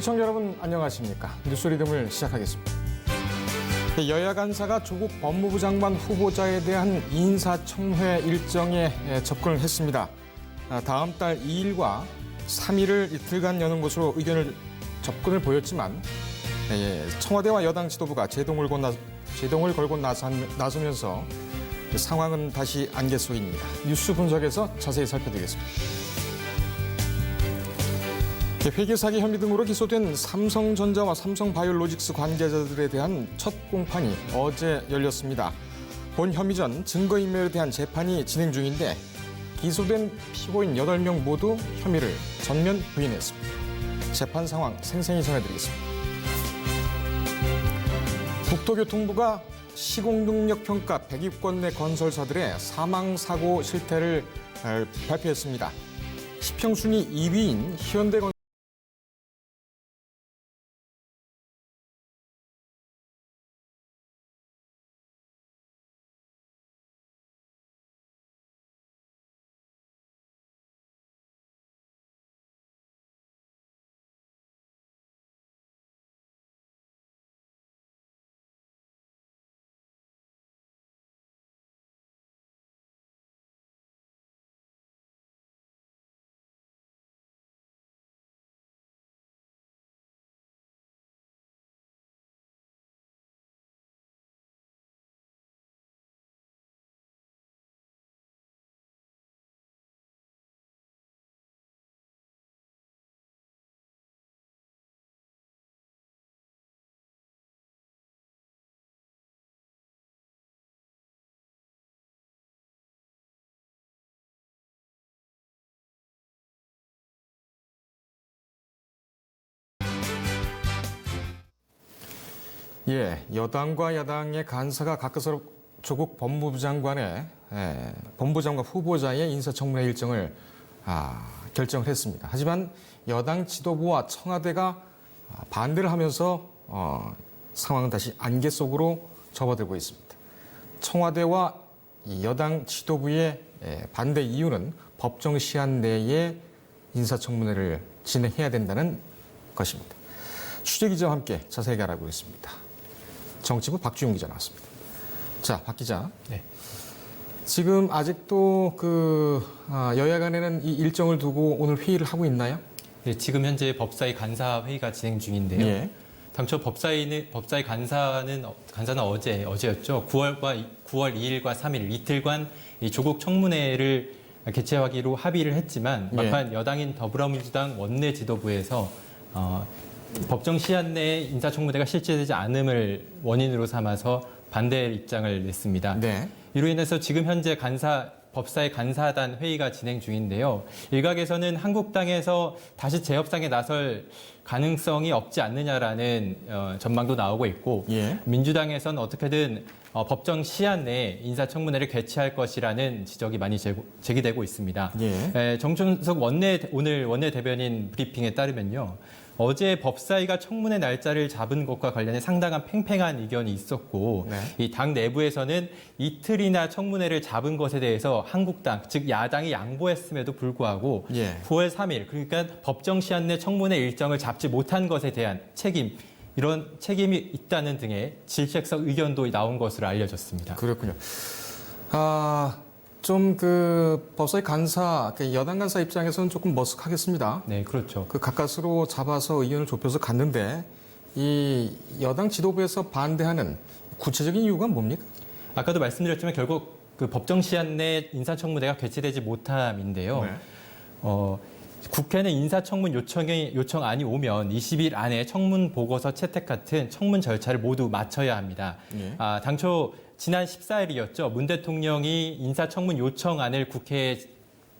시청자 여러분 안녕하십니까? 뉴스 리듬을 시작하겠습니다. 여야 간사가 조국 법무부 장관 후보자에 대한 인사청문회 일정에 접근을 했습니다. 다음 달 2일과 3일을 이틀간 여는 것으로 접근을 보였지만 청와대와 여당 지도부가 제동을 걸고 나서면서 상황은 다시 안개 속입니다. 뉴스 분석에서 자세히 살펴드리겠습니다. 회계 사기 혐의 등으로 기소된 삼성전자와 삼성바이오로직스 관계자들에 대한 첫 공판이 어제 열렸습니다. 본 혐의 전 증거인멸에 대한 재판이 진행 중인데 기소된 피고인 8명 모두 혐의를 전면 부인했습니다. 재판 상황 생생히 전해드리겠습니다. 국토교통부가 시공능력평가 100위권 내 건설사들의 사망사고 실태를 발표했습니다. 시평순위 2위인 현대건설 여당과 야당의 간사가 각각 조국 법무부 장관의 법무장관 후보자의 인사청문회 일정을 결정을 했습니다. 하지만 여당 지도부와 청와대가 반대를 하면서 상황은 다시 안개 속으로 접어들고 있습니다. 청와대와 여당 지도부의 반대 이유는 법정 시한 내에 인사청문회를 진행해야 된다는 것입니다. 취재기자와 함께 자세히 알아보겠습니다. 정치부 박주영 기자 나왔습니다. 자, 박 기자. 네. 지금 아직도 여야 간에는 이 일정을 두고 오늘 회의를 하고 있나요? 네, 지금 현재 법사위 간사 회의가 진행 중인데요. 예. 당초 법사위 간사는 어제였죠. 9월 2일과 3일 이틀간 이 조국 청문회를 개최하기로 합의를 했지만 막판 여당인 더불어민주당 원내 지도부에서 법정 시한 내에 인사청문회가 실시되지 않음을 원인으로 삼아서 반대 입장을 냈습니다. 네. 이로 인해서 지금 현재 법사위 간사단 회의가 진행 중인데요. 일각에서는 한국당에서 다시 재협상에 나설 가능성이 없지 않느냐라는 전망도 나오고 있고 민주당에서는 어떻게든 법정 시한 내에 인사청문회를 개최할 것이라는 지적이 많이 제기되고 있습니다. 정춘석 오늘 원내대변인 브리핑에 따르면요. 어제 법사위가 청문회 날짜를 잡은 것과 관련해 상당한 팽팽한 의견이 있었고 이 당 내부에서는 이틀이나 청문회를 잡은 것에 대해서 한국당, 즉 야당이 양보했음에도 불구하고 9월 3일, 그러니까 법정 시한 내 청문회 일정을 잡지 못한 것에 대한 이런 책임이 있다는 등의 질책성 의견도 나온 것으로 알려졌습니다. 그렇군요. 법사위 간사, 여당 간사 입장에서는 조금 머쓱하겠습니다. 네, 그렇죠. 가까스로 잡아서 의견을 좁혀서 갔는데 이 여당 지도부에서 반대하는 구체적인 이유가 뭡니까? 아까도 말씀드렸지만 결국 법정 시한 내 인사청문회가 개최되지 못함인데요. 국회는 인사청문 요청안이 오면 20일 안에 청문 보고서 채택 같은 청문 절차를 모두 마쳐야 합니다. 당초 지난 14일이었죠. 문 대통령이 인사청문 요청안을 국회에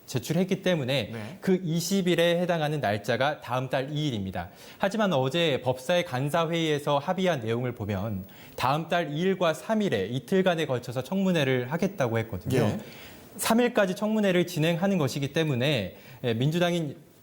제출했기 때문에 그 20일에 해당하는 날짜가 다음 달 2일입니다. 하지만 어제 법사위 간사회의에서 합의한 내용을 보면 다음 달 2일과 3일에 이틀간에 걸쳐서 청문회를 하겠다고 했거든요. 3일까지 청문회를 진행하는 것이기 때문에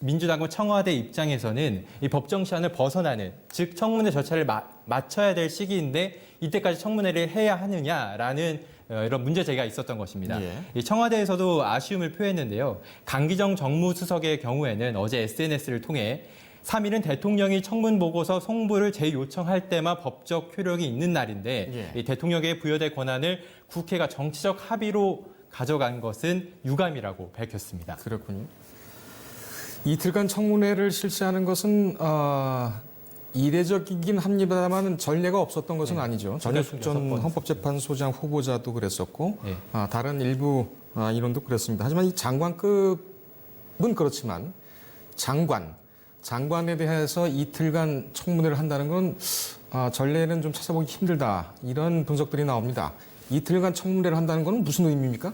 민주당과 청와대 입장에서는 이 법정 시한을 벗어나는, 즉 청문회 절차를 마쳐야 될 시기인데 이때까지 청문회를 해야 하느냐라는 이런 문제 제기가 있었던 것입니다. 이 청와대에서도 아쉬움을 표했는데요. 강기정 정무수석의 경우에는 어제 SNS를 통해 3일은 대통령이 청문 보고서 송부를 재요청할 때만 법적 효력이 있는 날인데 이 대통령에게 부여될 권한을 국회가 정치적 합의로 가져간 것은 유감이라고 밝혔습니다. 그렇군요. 이틀간 청문회를 실시하는 것은 이례적이긴 합니다만 전례가 없었던 것은 아니죠. 전효숙 전 헌법재판소장 후보자도 그랬었고 다른 일부 인원도 그랬습니다. 하지만 이 장관급은 그렇지만 장관에 대해서 이틀간 청문회를 한다는 건 전례는 좀 찾아보기 힘들다. 이런 분석들이 나옵니다. 이틀간 청문회를 한다는 건 무슨 의미입니까?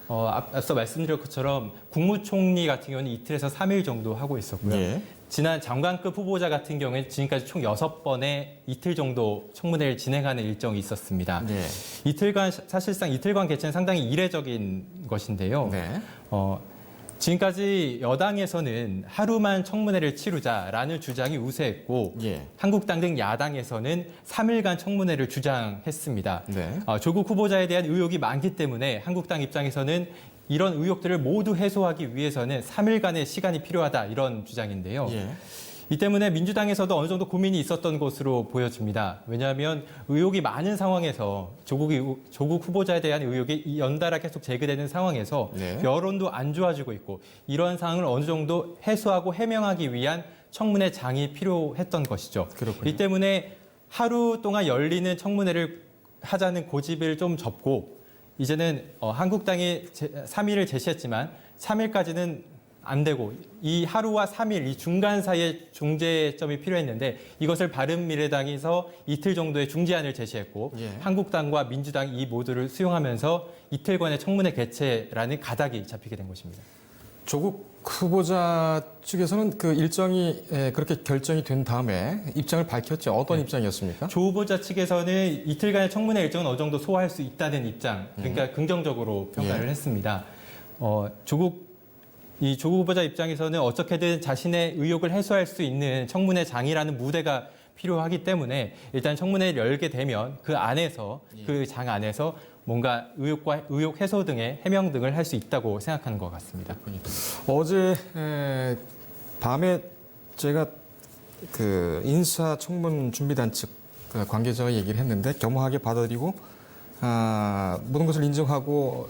앞서 말씀드린 것처럼 국무총리 같은 경우는 이틀에서 3일 정도 하고 있었고요. 지난 장관급 후보자 같은 경우에는 지금까지 총 6번의 이틀 정도 청문회를 진행하는 일정이 있었습니다. 사실상 이틀간 개최는 상당히 이례적인 것인데요. 지금까지 여당에서는 하루만 청문회를 치르자라는 주장이 우세했고 한국당 등 야당에서는 3일간 청문회를 주장했습니다. 조국 후보자에 대한 의혹이 많기 때문에 한국당 입장에서는 이런 의혹들을 모두 해소하기 위해서는 3일간의 시간이 필요하다 이런 주장인데요. 이 때문에 민주당에서도 어느 정도 고민이 있었던 것으로 보여집니다. 왜냐하면 의혹이 많은 상황에서 조국 후보자에 대한 의혹이 연달아 계속 제기되는 상황에서 여론도 안 좋아지고 있고 이러한 상황을 어느 정도 해소하고 해명하기 위한 청문회 장이 필요했던 것이죠. 그렇군요. 이 때문에 하루 동안 열리는 청문회를 하자는 고집을 좀 접고 이제는 한국당이 3일을 제시했지만 3일까지는 안 되고 이 하루와 3일 이 중간 사이에 중재점이 필요했는데 이것을 바른미래당에서 이틀 정도의 중재안을 제시했고 한국당과 민주당 이 모두를 수용하면서 이틀간의 청문회 개최라는 가닥이 잡히게 된 것입니다. 조국 후보자 측에서는 그 일정이 그렇게 결정이 된 다음에 입장을 밝혔죠. 어떤 입장이었습니까? 조 후보자 측에서는 이틀간의 청문회 일정은 어느 정도 소화할 수 있다는 입장, 그러니까 긍정적으로 평가를 했습니다. 조국 후보자 입장에서는 어떻게든 자신의 의혹을 해소할 수 있는 청문회 장이라는 무대가 필요하기 때문에 일단 청문회를 열게 되면 그 안에서 그 장 안에서 뭔가 의혹 해소 등의 해명 등을 할 수 있다고 생각하는 것 같습니다. 어제 밤에 제가 그 인사청문 준비단 측 관계자와 얘기를 했는데 겸허하게 받아들이고 모든 것을 인정하고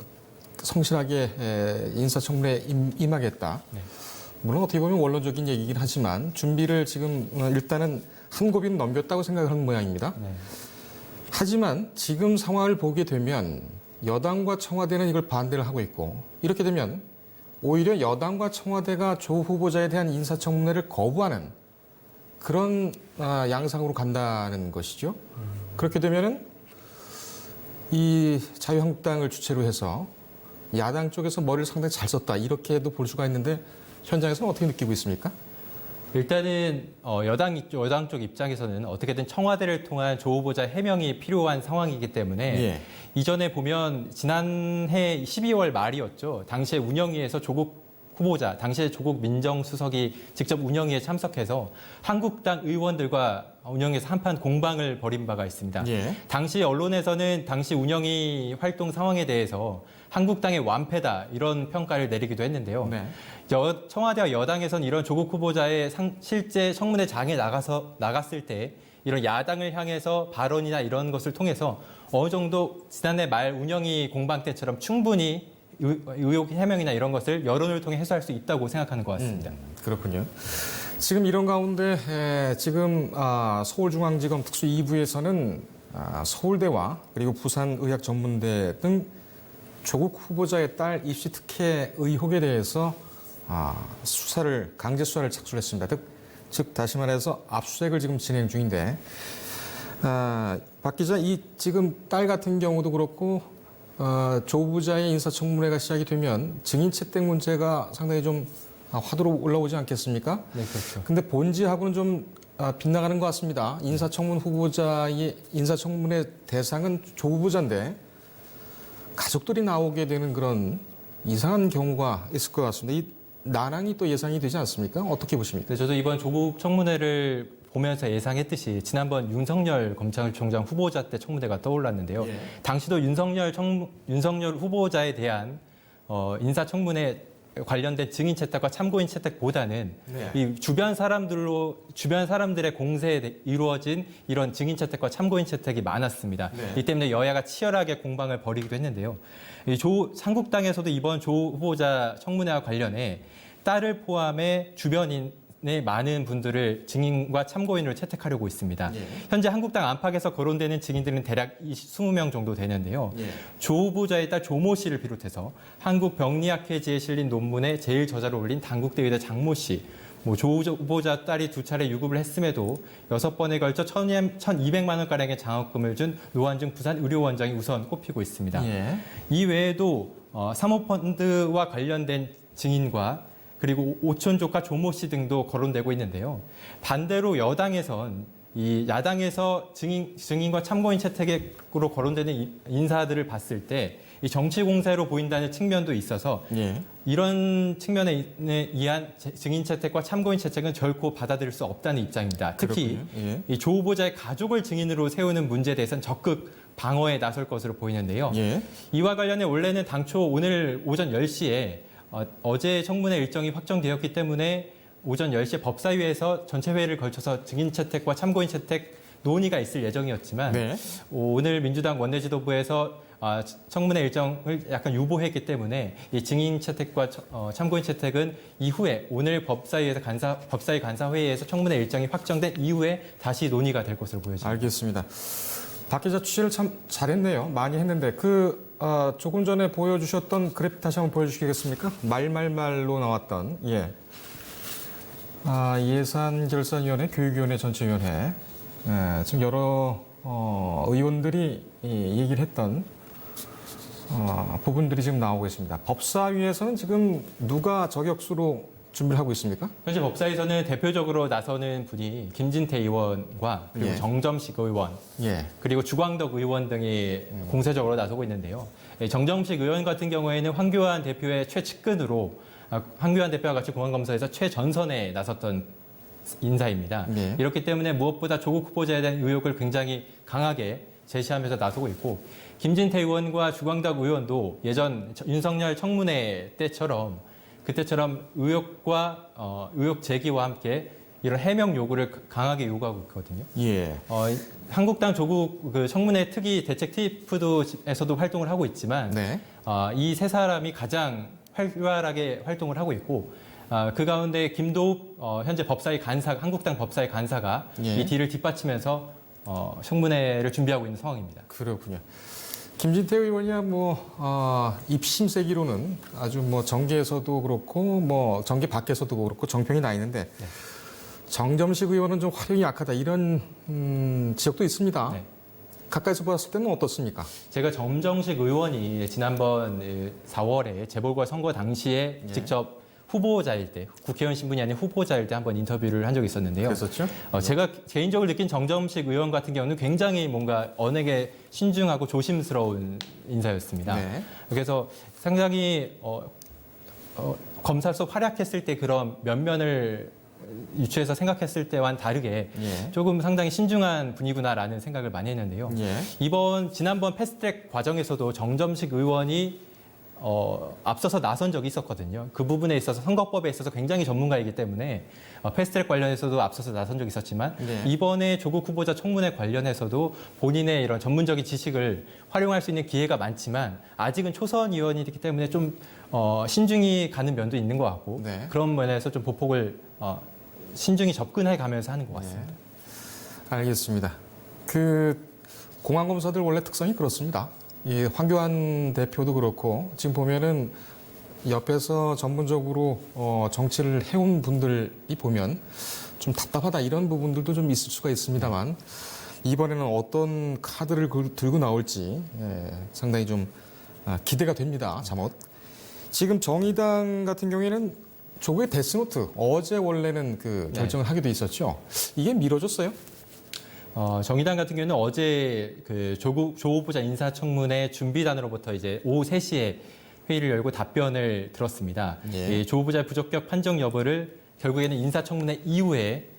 성실하게 인사청문회에 임하겠다. 물론 어떻게 보면 원론적인 얘기긴 하지만 준비를 지금 일단은 한 고비는 넘겼다고 생각하는 모양입니다. 하지만 지금 상황을 보게 되면 여당과 청와대는 이걸 반대를 하고 있고 이렇게 되면 오히려 여당과 청와대가 조 후보자에 대한 인사청문회를 거부하는 그런 양상으로 간다는 것이죠. 그렇게 되면은 이 자유한국당을 주체로 해서 야당 쪽에서 머리를 상당히 잘 썼다 이렇게도 볼 수가 있는데 현장에서는 어떻게 느끼고 있습니까? 일단은 여당 쪽 입장에서는 어떻게든 청와대를 통한 조 후보자 해명이 필요한 상황이기 때문에 이전에 보면 지난해 12월 말이었죠. 당시에 운영위에서 조국 후보자, 당시에 조국 민정수석이 직접 운영위에 참석해서 한국당 의원들과 운영위에서 한판 공방을 벌인 바가 있습니다. 당시 언론에서는 당시 운영위 활동 상황에 대해서 한국당의 완패다 이런 평가를 내리기도 했는데요. 청와대와 여당에서는 이런 조국 후보자의 실제 청문회 장에 나갔을 때 이런 야당을 향해서 발언이나 이런 것을 통해서 어느 정도 지난해 말 운영위 공방 때처럼 충분히 의혹 해명이나 이런 것을 여론을 통해 해소할 수 있다고 생각하는 것 같습니다. 그렇군요. 지금 이런 가운데 지금 서울중앙지검 특수 2부에서는 서울대와 그리고 부산의학전문대 등 조국 후보자의 딸 입시 특혜 의혹에 대해서 강제 수사를 착수했습니다. 즉 다시 말해서 압수수색을 지금 진행 중인데 박 기자, 이 지금 딸 같은 경우도 그렇고 조 후보자의 인사청문회가 시작이 되면 증인 채택 문제가 상당히 좀 화두로 올라오지 않겠습니까? 네, 그렇죠. 근데 본질하고는 좀 빗나가는 것 같습니다. 인사청문회 대상은 조 후보자인데 가족들이 나오게 되는 그런 이상한 경우가 있을 것 같습니다. 이 난항이 또 예상이 되지 않습니까? 어떻게 보십니까? 네, 저도 이번 조국 청문회를 보면서 예상했듯이 지난번 윤석열 검찰총장 후보자 때 청문회가 떠올랐는데요. 당시도 윤석열 후보자에 대한 인사청문회 관련된 증인 채택과 참고인 채택보다는 네. 이 주변 사람들의 공세에 이루어진 이런 증인 채택과 참고인 채택이 많았습니다. 네. 이 때문에 여야가 치열하게 공방을 벌이기도 했는데요. 한국당에서도 이번 조 후보자 청문회와 관련해 딸을 포함해 주변인의 많은 분들을 증인과 참고인으로 채택하려고 있습니다. 예. 현재 한국당 안팎에서 거론되는 증인들은 대략 20명 정도 되는데요. 예. 조 후보자의 딸 조모 씨를 비롯해서 한국병리학회지에 실린 논문에 제일 저자로 올린 당국대 의대 장모 씨, 조 후보자 딸이 2차례 유급을 했음에도 6번에 걸쳐 1,200만 원가량의 장학금을 준 노한중 부산의료원장이 우선 꼽히고 있습니다. 예. 이 외에도 사모펀드와 관련된 증인과 그리고 오촌 조카 조모 씨 등도 거론되고 있는데요. 반대로 여당에선 이 야당에서 증인과 참고인 채택으로 거론되는 인사들을 봤을 때 이 정치 공세로 보인다는 측면도 있어서 예. 이런 측면에 의한 증인 채택과 참고인 채택은 결코 받아들일 수 없다는 입장입니다. 특히 예. 이 조 후보자의 가족을 증인으로 세우는 문제에 대해서는 적극 방어에 나설 것으로 보이는데요. 예. 이와 관련해 원래는 당초 오늘 오전 10시에 어제 청문회 일정이 확정되었기 때문에 오전 10시에 법사위에서 전체 회의를 걸쳐서 증인 채택과 참고인 채택 논의가 있을 예정이었지만 네. 오늘 민주당 원내지도부에서 청문회 일정을 약간 유보했기 때문에 이 증인 채택과 참고인 채택은 이후에 오늘 법사위 간사 회의에서 청문회 일정이 확정된 이후에 다시 논의가 될 것으로 보여집니다. 알겠습니다. 박 기자 취재를 참 잘했네요. 많이 했는데 조금 전에 보여주셨던 그래픽 다시 한번 보여주시겠습니까? 말로 나왔던 예산결산위원회, 교육위원회, 전체위원회 지금 여러 의원들이 얘기를 했던 부분들이 지금 나오고 있습니다. 법사위에서는 지금 누가 저격수로 준비를 하고 있습니까? 현재 법사위에서는 대표적으로 나서는 분이 김진태 의원과 그리고 예. 정점식 의원 예. 그리고 주광덕 의원 등이 공세적으로 나서고 있는데요. 정점식 의원 같은 경우에는 황교안 대표의 최측근으로 황교안 대표와 같이 공안검사에서 최전선에 나섰던 인사입니다. 네. 이렇기 때문에 무엇보다 조국 후보자에 대한 의혹을 굉장히 강하게 제시하면서 나서고 있고 김진태 의원과 주광덕 의원도 예전 윤석열 청문회 그때처럼 의혹 제기와 함께 이런 해명 요구를 강하게 요구하고 있거든요. 예. 한국당 조국 청문회 특위 대책 TF에서도 활동을 하고 있지만 네. 이 세 사람이 가장 활발하게 활동을 하고 있고 그 가운데 김도읍 현재 한국당 법사위 간사가 예. 이 뒤를 뒷받치면서 청문회를 준비하고 있는 상황입니다. 그렇군요. 김진태 의원이야 입심 세기로는 아주 정계에서도 그렇고 정계 밖에서도 그렇고 정평이 나 있는데 네. 정점식 의원은 좀 활용이 약하다 이런 지적도 있습니다. 네. 가까이서 봤을 때는 어떻습니까? 제가 정정식 의원이 지난번 4월에 재보궐선거 당시에 예. 직접 후보자일 때, 국회의원 신분이 아닌 후보자일 때 한번 인터뷰를 한 적이 있었는데요. 그랬었죠? 제가 개인적으로 느낀 정점식 의원 같은 경우는 굉장히 뭔가 언행에 신중하고 조심스러운 인사였습니다. 네. 그래서 상당히 검사로서 활약했을 때 그런 면면을 유추해서 생각했을 때와는 다르게 예. 조금 상당히 신중한 분이구나라는 생각을 많이 했는데요. 예. 지난번 패스트트랙 과정에서도 정점식 의원이 앞서서 나선 적이 있었거든요. 그 부분에 있어서 선거법에 있어서 굉장히 전문가이기 때문에 패스트트랙 관련해서도 앞서서 나선 적이 있었지만 네. 이번에 조국 후보자 청문회 관련해서도 본인의 이런 전문적인 지식을 활용할 수 있는 기회가 많지만 아직은 초선 의원이기 때문에 좀 신중히 가는 면도 있는 것 같고 네. 그런 면에서 좀 보폭을 신중히 접근해 가면서 하는 것 같습니다. 네. 알겠습니다. 공안검사들 원래 특성이 그렇습니다. 황교안 대표도 그렇고 지금 보면은 옆에서 전문적으로 정치를 해온 분들이 보면 좀 답답하다 이런 부분들도 좀 있을 수가 있습니다만 이번에는 어떤 카드를 들고 나올지 상당히 좀 기대가 됩니다. 잠옷. 지금 정의당 같은 경우에는 조국의 데스노트 어제 원래는 결정을 하기도 있었죠. 이게 미뤄졌어요? 정의당 같은 경우는 어제 조 후보자 인사청문회 준비단으로부터 이제 오후 3시에 회의를 열고 답변을 들었습니다. 예. 조 후보자의 부적격 판정 여부를 결국에는 인사청문회 이후에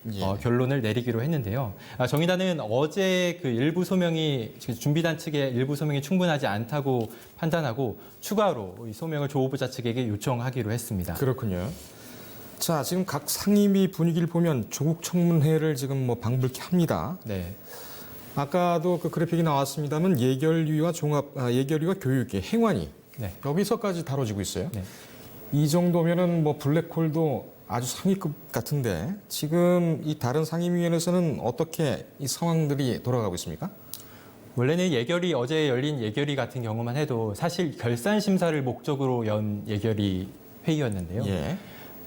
결론을 내리기로 했는데요. 정의당은 어제 그 일부 소명이 준비단 측의 일부 소명이 충분하지 않다고 판단하고 추가로 이 소명을 조 후보자 측에게 요청하기로 했습니다. 그렇군요. 자, 지금 각 상임위 분위기를 보면 조국 청문회를 지금 뭐 방불케 합니다. 네. 아까도 그 그래픽이 나왔습니다만 예결위와 예결위와 교육위, 행안위 네. 여기서까지 다뤄지고 있어요. 네. 이 정도면은 뭐 블랙홀도 아주 상위급 같은데 지금 이 다른 상임위원회에서는 어떻게 이 상황들이 돌아가고 있습니까? 원래는 예결위 어제 열린 예결위 같은 경우만 해도 사실 결산 심사를 목적으로 연 예결위 회의였는데요. 예.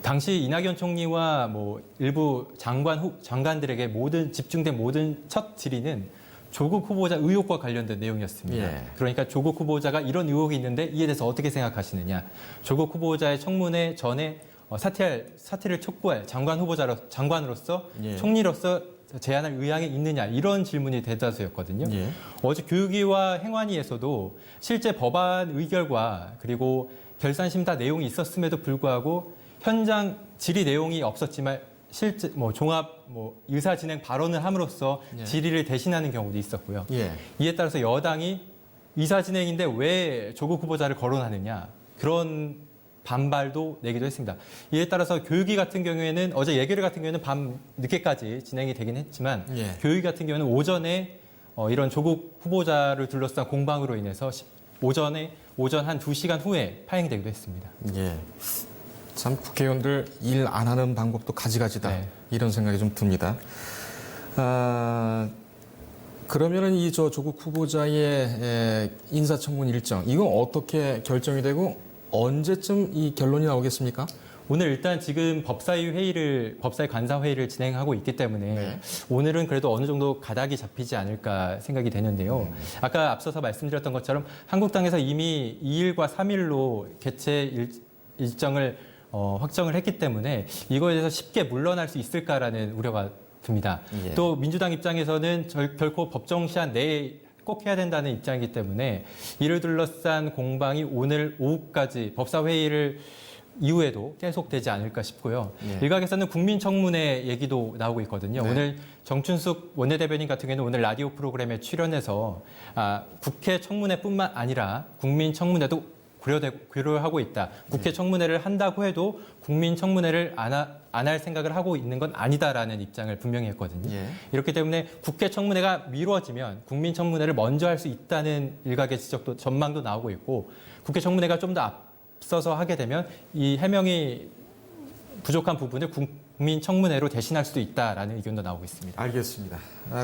당시 이낙연 총리와 뭐 일부 장관들에게 집중된 모든 첫 질의는 조국 후보자 의혹과 관련된 내용이었습니다. 예. 그러니까 조국 후보자가 이런 의혹이 있는데 이에 대해서 어떻게 생각하시느냐. 조국 후보자의 청문회 전에 사퇴를 촉구할 장관으로서 예. 총리로서 제안할 의향이 있느냐 이런 질문이 대다수였거든요. 예. 어제 교육위와 행안위에서도 실제 법안 의결과 그리고 결산심사 내용이 있었음에도 불구하고 현장 질의 내용이 없었지만 실제 종합 의사 진행 발언을 함으로써 예. 질의를 대신하는 경우도 있었고요. 예. 이에 따라서 여당이 의사 진행인데 왜 조국 후보자를 거론하느냐 그런 반발도 내기도 했습니다. 이에 따라서 교육위 같은 경우에는 어제 예결위 같은 경우에는 밤 늦게까지 진행이 되긴 했지만 예. 교육위 같은 경우는 오전에 이런 조국 후보자를 둘러싼 공방으로 인해서 오전 한 2시간 후에 파행되기도 했습니다. 예. 참 국회의원들 일 안 하는 방법도 가지가지다. 네. 이런 생각이 좀 듭니다. 그러면은 이 조국 후보자의 인사청문 일정 이건 어떻게 결정이 되고 언제쯤 이 결론이 나오겠습니까? 오늘 일단 지금 법사위 관사 회의를 진행하고 있기 때문에 네. 오늘은 그래도 어느 정도 가닥이 잡히지 않을까 생각이 되는데요. 아까 앞서서 말씀드렸던 것처럼 한국당에서 이미 2일과 3일로 개최 일정을 확정을 했기 때문에 이거에 대해서 쉽게 물러날 수 있을까라는 우려가 듭니다. 예. 또 민주당 입장에서는 결코 법정 시한 내에 꼭 해야 된다는 입장이기 때문에 이를 둘러싼 공방이 오늘 오후까지 법사회의를 이후에도 계속되지 않을까 싶고요. 예. 일각에서는 국민청문회 얘기도 나오고 있거든요. 네. 오늘 정춘숙 원내대변인 같은 경우는 오늘 라디오 프로그램에 출연해서 국회 청문회뿐만 아니라 국민청문회도 고려하고 있다. 국회 청문회를 한다고 해도 국민청문회를 안 할 생각을 하고 있는 건 아니다라는 입장을 분명히 했거든요. 예. 이렇기 때문에 국회 청문회가 미뤄지면 국민청문회를 먼저 할 수 있다는 일각의 지적도 전망도 나오고 있고 국회 청문회가 좀 더 앞서서 하게 되면 이 해명이 부족한 부분을 국민청문회로 대신할 수도 있다라는 의견도 나오고 있습니다. 알겠습니다.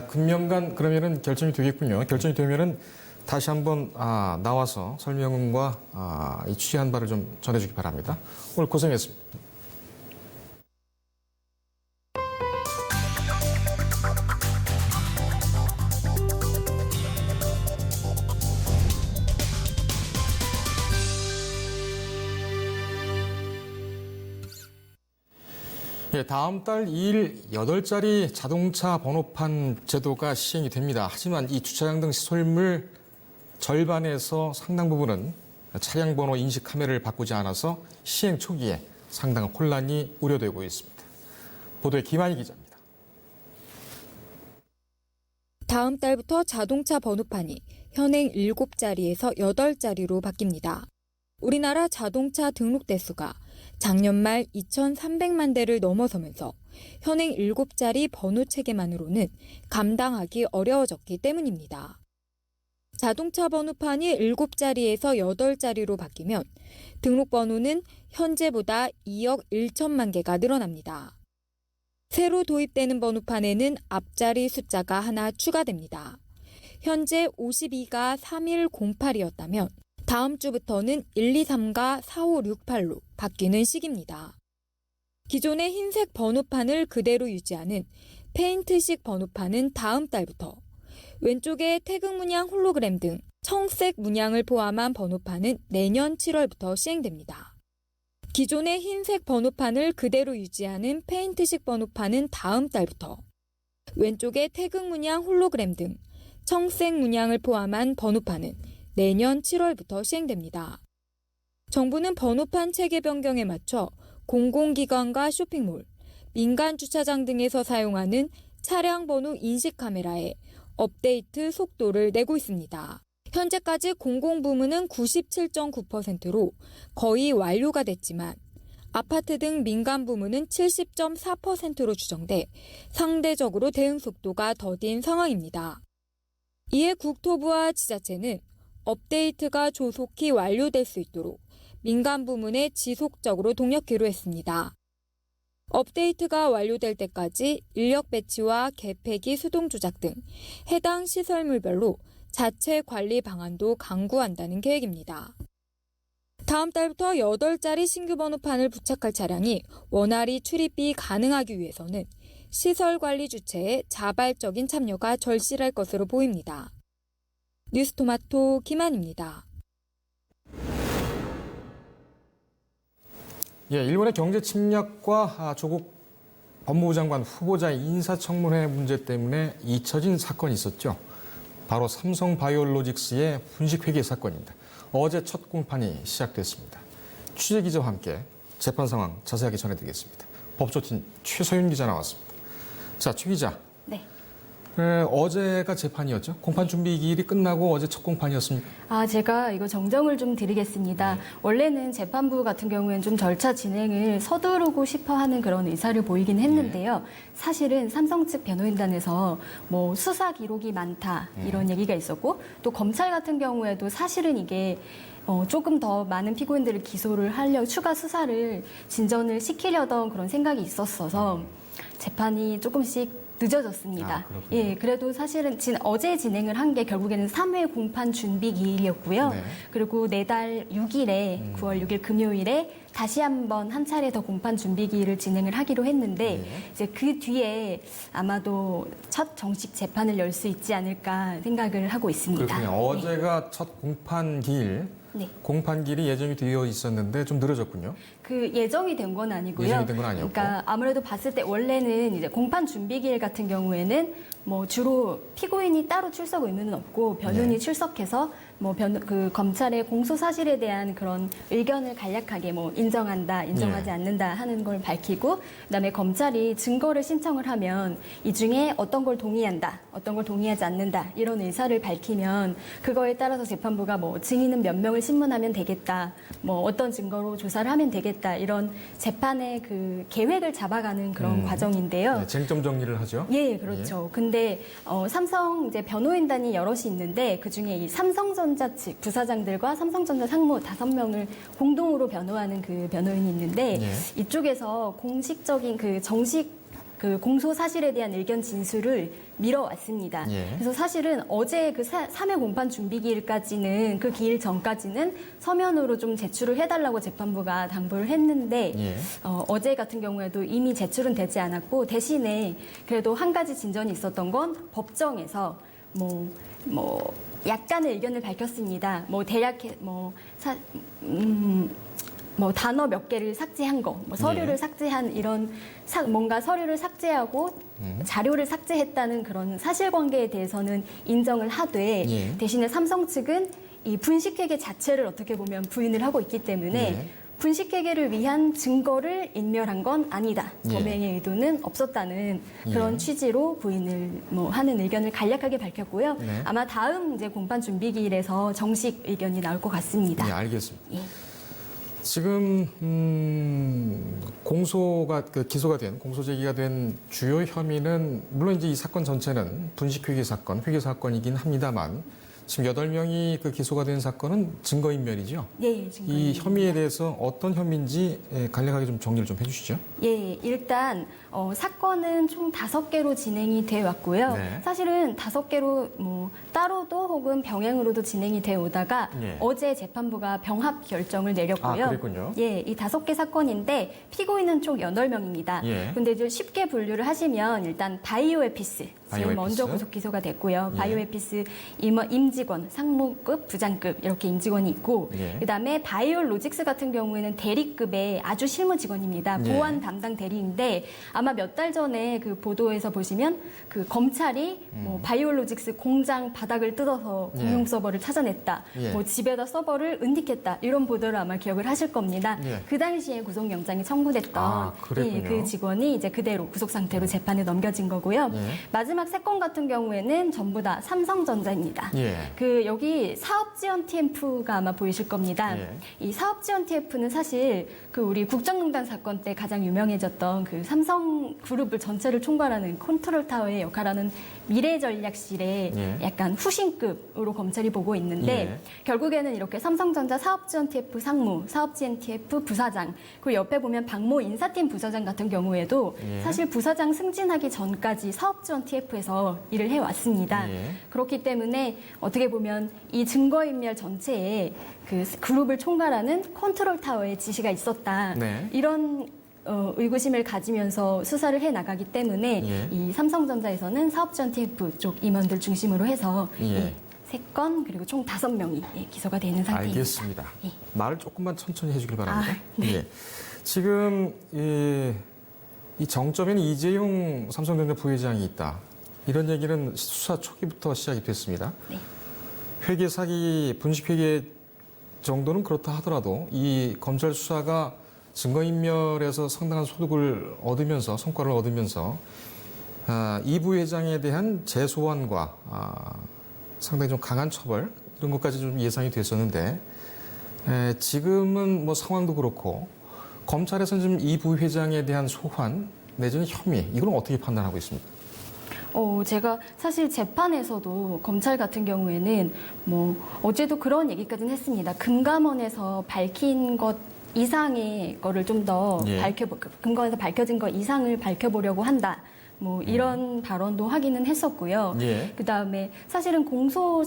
금년간 그러면은 결정이 되겠군요. 결정이 되면은 다시 한번 나와서 설명과 이 취한 바를 좀 전해주기 바랍니다. 오늘 고생했습니다. 예, 다음 달 2일 8자리 자동차 번호판 제도가 시행이 됩니다. 하지만 이 주차장 등 시설물 절반에서 상당 부분은 차량 번호 인식 카메라를 바꾸지 않아서 시행 초기에 상당한 혼란이 우려되고 있습니다. 보도에 김한희 기자입니다. 다음 달부터 자동차 번호판이 현행 7자리에서 8자리로 바뀝니다. 우리나라 자동차 등록 대수가 작년 말 2,300만 대를 넘어서면서 현행 7자리 번호 체계만으로는 감당하기 어려워졌기 때문입니다. 자동차 번호판이 7자리에서 8자리로 바뀌면 등록번호는 현재보다 2억 1천만 개가 늘어납니다. 새로 도입되는 번호판에는 앞자리 숫자가 하나 추가됩니다. 현재 52가 3108이었다면 다음 주부터는 123가 4568로 바뀌는 시기입니다. 기존의 흰색 번호판을 그대로 유지하는 페인트식 번호판은 다음 달부터, 왼쪽에 태극 문양 홀로그램 등 청색 문양을 포함한 번호판은 내년 7월부터 시행됩니다. 기존의 흰색 번호판을 그대로 유지하는 페인트식 번호판은 다음 달부터, 왼쪽에 태극 문양 홀로그램 등 청색 문양을 포함한 번호판은 내년 7월부터 시행됩니다. 정부는 번호판 체계 변경에 맞춰 공공기관과 쇼핑몰, 민간 주차장 등에서 사용하는 차량 번호 인식 카메라에 업데이트 속도를 내고 있습니다. 현재까지 공공부문은 97.9%로 거의 완료가 됐지만 아파트 등 민간 부문은 70.4%로 추정돼 상대적으로 대응 속도가 더딘 상황입니다. 이에 국토부와 지자체는 업데이트가 조속히 완료될 수 있도록 민간 부문에 지속적으로 동력기로 했습니다. 업데이트가 완료될 때까지 인력 배치와 개폐기 수동 조작 등 해당 시설물별로 자체 관리 방안도 강구한다는 계획입니다. 다음 달부터 8자리 신규 번호판을 부착할 차량이 원활히 출입이 가능하기 위해서는 시설관리 주체의 자발적인 참여가 절실할 것으로 보입니다. 뉴스토마토 김한입니다. 일본의 경제 침략과 조국 법무부 장관 후보자의 인사청문회 문제 때문에 잊혀진 사건이 있었죠. 바로 삼성바이오로직스의 분식회계 사건입니다. 어제 첫 공판이 시작됐습니다. 취재기자와 함께 재판 상황 자세하게 전해드리겠습니다. 법조팀 최소윤 기자 나왔습니다. 자, 최 기자. 네. 어제가 재판이었죠? 공판 준비 기일이 끝나고 어제 첫 공판이었습니까? 제가 이거 정정을 좀 드리겠습니다. 원래는 재판부 같은 경우에는 좀 절차 진행을 서두르고 싶어 하는 그런 의사를 보이긴 했는데요. 사실은 삼성 측 변호인단에서 뭐 수사 기록이 많다 이런 얘기가 있었고 또 검찰 같은 경우에도 사실은 이게 조금 더 많은 피고인들을 기소를 하려고 추가 수사를 진전을 시키려던 그런 생각이 있었어서 재판이 조금씩 늦어졌습니다. 예, 그래도 사실은 어제 진행을 한 게 결국에는 3회 공판 준비 기일이었고요. 네. 그리고 내달 6일에 9월 6일 금요일에 다시 한번 한 차례 더 공판 준비 기일을 진행을 하기로 했는데 이제 그 뒤에 아마도 첫 정식 재판을 열 수 있지 않을까 생각을 하고 있습니다. 그렇군요. 어제가 첫 공판 기일. 네. 공판 기일이 예정이 되어 있었는데 좀 늦어졌군요. 그 예정이 된 건 아니고요. 예정이 된 건 아니었고. 그러니까 아무래도 봤을 때 원래는 이제 공판 준비 기일 같은 경우에는 뭐 주로 피고인이 따로 출석 의무는 없고 변호인이 네. 출석해서 뭐 그 검찰의 공소 사실에 대한 그런 의견을 간략하게 뭐 인정한다, 인정하지 네. 않는다 하는 걸 밝히고 그다음에 검찰이 증거를 신청을 하면 이 중에 어떤 걸 동의한다, 어떤 걸 동의하지 않는다 이런 의사를 밝히면 그거에 따라서 재판부가 뭐 증인은 몇 명을 신문하면 되겠다, 뭐 어떤 증거로 조사를 하면 되겠다 이런 재판의 그 계획을 잡아가는 그런 과정인데요. 네, 쟁점 정리를 하죠. 예, 그렇죠. 근데 삼성 이제 변호인단이 여럿이 있는데 그 중에 이 삼성전자 측 부사장들과 삼성전자 상무 5명을 공동으로 변호하는 그 변호인이 있는데 예. 이쪽에서 공식적인 그 정식 그 공소 사실에 대한 의견 진술을 미뤄왔습니다. 예. 그래서 사실은 어제 그 3회 공판 준비 기일까지는 그 기일 전까지는 서면으로 좀 제출을 해달라고 재판부가 당부를 했는데 예. 어제 같은 경우에도 이미 제출은 되지 않았고 대신에 그래도 한 가지 진전이 있었던 건 법정에서 뭐 약간의 의견을 밝혔습니다. 뭐 대략 뭐 단어 몇 개를 삭제한 거, 뭐 서류를 예. 삭제한 이런 뭔가 서류를 삭제하고 자료를 삭제했다는 그런 사실관계에 대해서는 인정을 하되 예. 대신에 삼성 측은 이 분식회계 자체를 어떻게 보면 부인을 하고 있기 때문에 예. 분식회계를 위한 증거를 인멸한 건 아니다. 예. 범행의 의도는 없었다는 그런 예. 취지로 부인을 하는 의견을 간략하게 밝혔고요. 네. 아마 다음 이제 공판 준비 기일에서 정식 의견이 나올 것 같습니다. 예, 알겠습니다. 예. 지금 기소가 된 공소 제기가 된 주요 혐의는 물론 이제 이 사건 전체는 분식회계 사건, 회계 사건이긴 합니다만 지금 8명이 그 기소가 된 사건은 증거인멸이죠. 예, 이 혐의에 대해서 어떤 혐의인지 간략하게 좀 정리를 좀 해주시죠. 예, 일단 사건은 총 5개로 진행이 돼 왔고요. 네. 사실은 5개로 따로도 혹은 병행으로도 진행이 돼 오다가 예. 어제 재판부가 병합 결정을 내렸고요. 아, 그랬군요. 예, 이 5개 사건인데 피고인은 총 8명입니다. 예. 근데 이제 쉽게 분류를 하시면 일단 바이오에피스 지금 바이오에피스. 먼저 구속 기소가 됐고요. 예. 바이오에피스 임원 임직원, 상무급, 부장급 이렇게 임직원이 있고 예. 그다음에 바이오로직스 같은 경우에는 대리급의 아주 실무 직원입니다. 예. 보안 담당 대리인데 아마 몇 달 전에 그 보도에서 보시면 그 검찰이 뭐 바이오로직스 공장 바닥을 뜯어서 공용 예. 서버를 찾아냈다. 예. 뭐 집에다 서버를 은닉했다. 이런 보도를 아마 기억을 하실 겁니다. 예. 그 당시에 구속영장이 청구됐던 그랬군요. 그 직원이 이제 그대로 구속 상태로 재판에 넘겨진 거고요. 예. 마지막 세 건 같은 경우에는 전부 다 삼성전자입니다. 예. 그 여기 사업지원 TF가 아마 보이실 겁니다. 예. 이 사업지원 TF는 사실 그 우리 국정농단 사건 때 가장 유명해졌던 그 삼성 그룹을 전체를 총괄하는 컨트롤 타워의 역할하는 미래전략실의 예. 약간 후신급으로 검찰이 보고 있는데 예. 결국에는 이렇게 삼성전자 사업지원 TF 상무, 사업지원 TF 부사장, 그리고 옆에 보면 박모 인사팀 부사장 같은 경우에도 예. 사실 부사장 승진하기 전까지 사업지원 TF에서 일을 해왔습니다. 예. 그렇기 때문에 어떻게 보면 이 증거인멸 전체에 그 그룹을 총괄하는 컨트롤 타워의 지시가 있었다. 네. 이런 의구심을 가지면서 수사를 해 나가기 때문에 예. 이 삼성전자에서는 사업지원 TF 쪽 임원들 중심으로 해서 예. 3건 그리고 총 5명이 기소가 되는 상태입니다. 알겠습니다. 예. 말을 조금만 천천히 해주길 바랍니다. 네. 예. 지금 이 정점에는 이재용 삼성전자 부회장이 있다. 이런 얘기는 수사 초기부터 시작이 됐습니다. 네. 회계 사기, 분식 회계 정도는 그렇다 하더라도 이 검찰 수사가 증거인멸에서 상당한 소득을 얻으면서 성과를 얻으면서 이 부회장에 대한 재소환과 상당히 좀 강한 처벌 이런 것까지 좀 예상이 됐었는데 지금은 뭐 상황도 그렇고 검찰에서는 지금 이 부회장에 대한 소환 내지는 혐의 이걸 어떻게 판단하고 있습니까? 제가 사실 재판에서도 검찰 같은 경우에는 뭐 어제도 그런 얘기까지는 했습니다. 금감원에서 밝힌 것 이상의 거를 좀 더 예. 금감원에서 밝혀진 것 이상을 밝혀보려고 한다. 뭐 이런 발언도 하기는 했었고요. 예. 그다음에 사실은 공소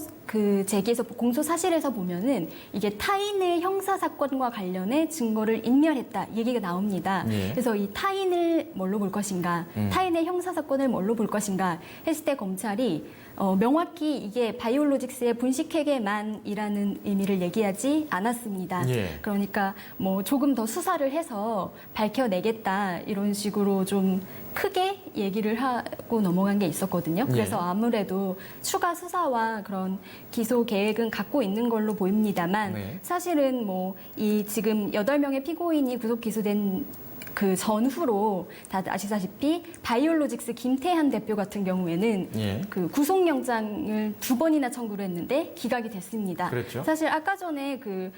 제기에서 공소 사실에서 보면은 이게 타인의 형사 사건과 관련해 증거를 인멸했다 얘기가 나옵니다. 예. 그래서 이 타인을 뭘로 볼 것인가, 타인의 형사 사건을 뭘로 볼 것인가 했을 때 검찰이 명확히 이게 바이오로직스의 분식회계만이라는 의미를 얘기하지 않았습니다. 예. 그러니까 뭐 조금 더 수사를 해서 밝혀내겠다 이런 식으로 좀 크게 얘기를 하고 넘어간 게 있었거든요. 예. 그래서 아무래도 추가 수사와 그런 기소 계획은 갖고 있는 걸로 보입니다만 네. 사실은 뭐 이 지금 8명의 피고인이 구속 기소된 그 전후로 다들 아시다시피 바이오로직스 김태한 대표 같은 경우에는 예. 그 구속영장을 2번이나 청구를 했는데 기각이 됐습니다. 그랬죠. 사실 아까 전에 그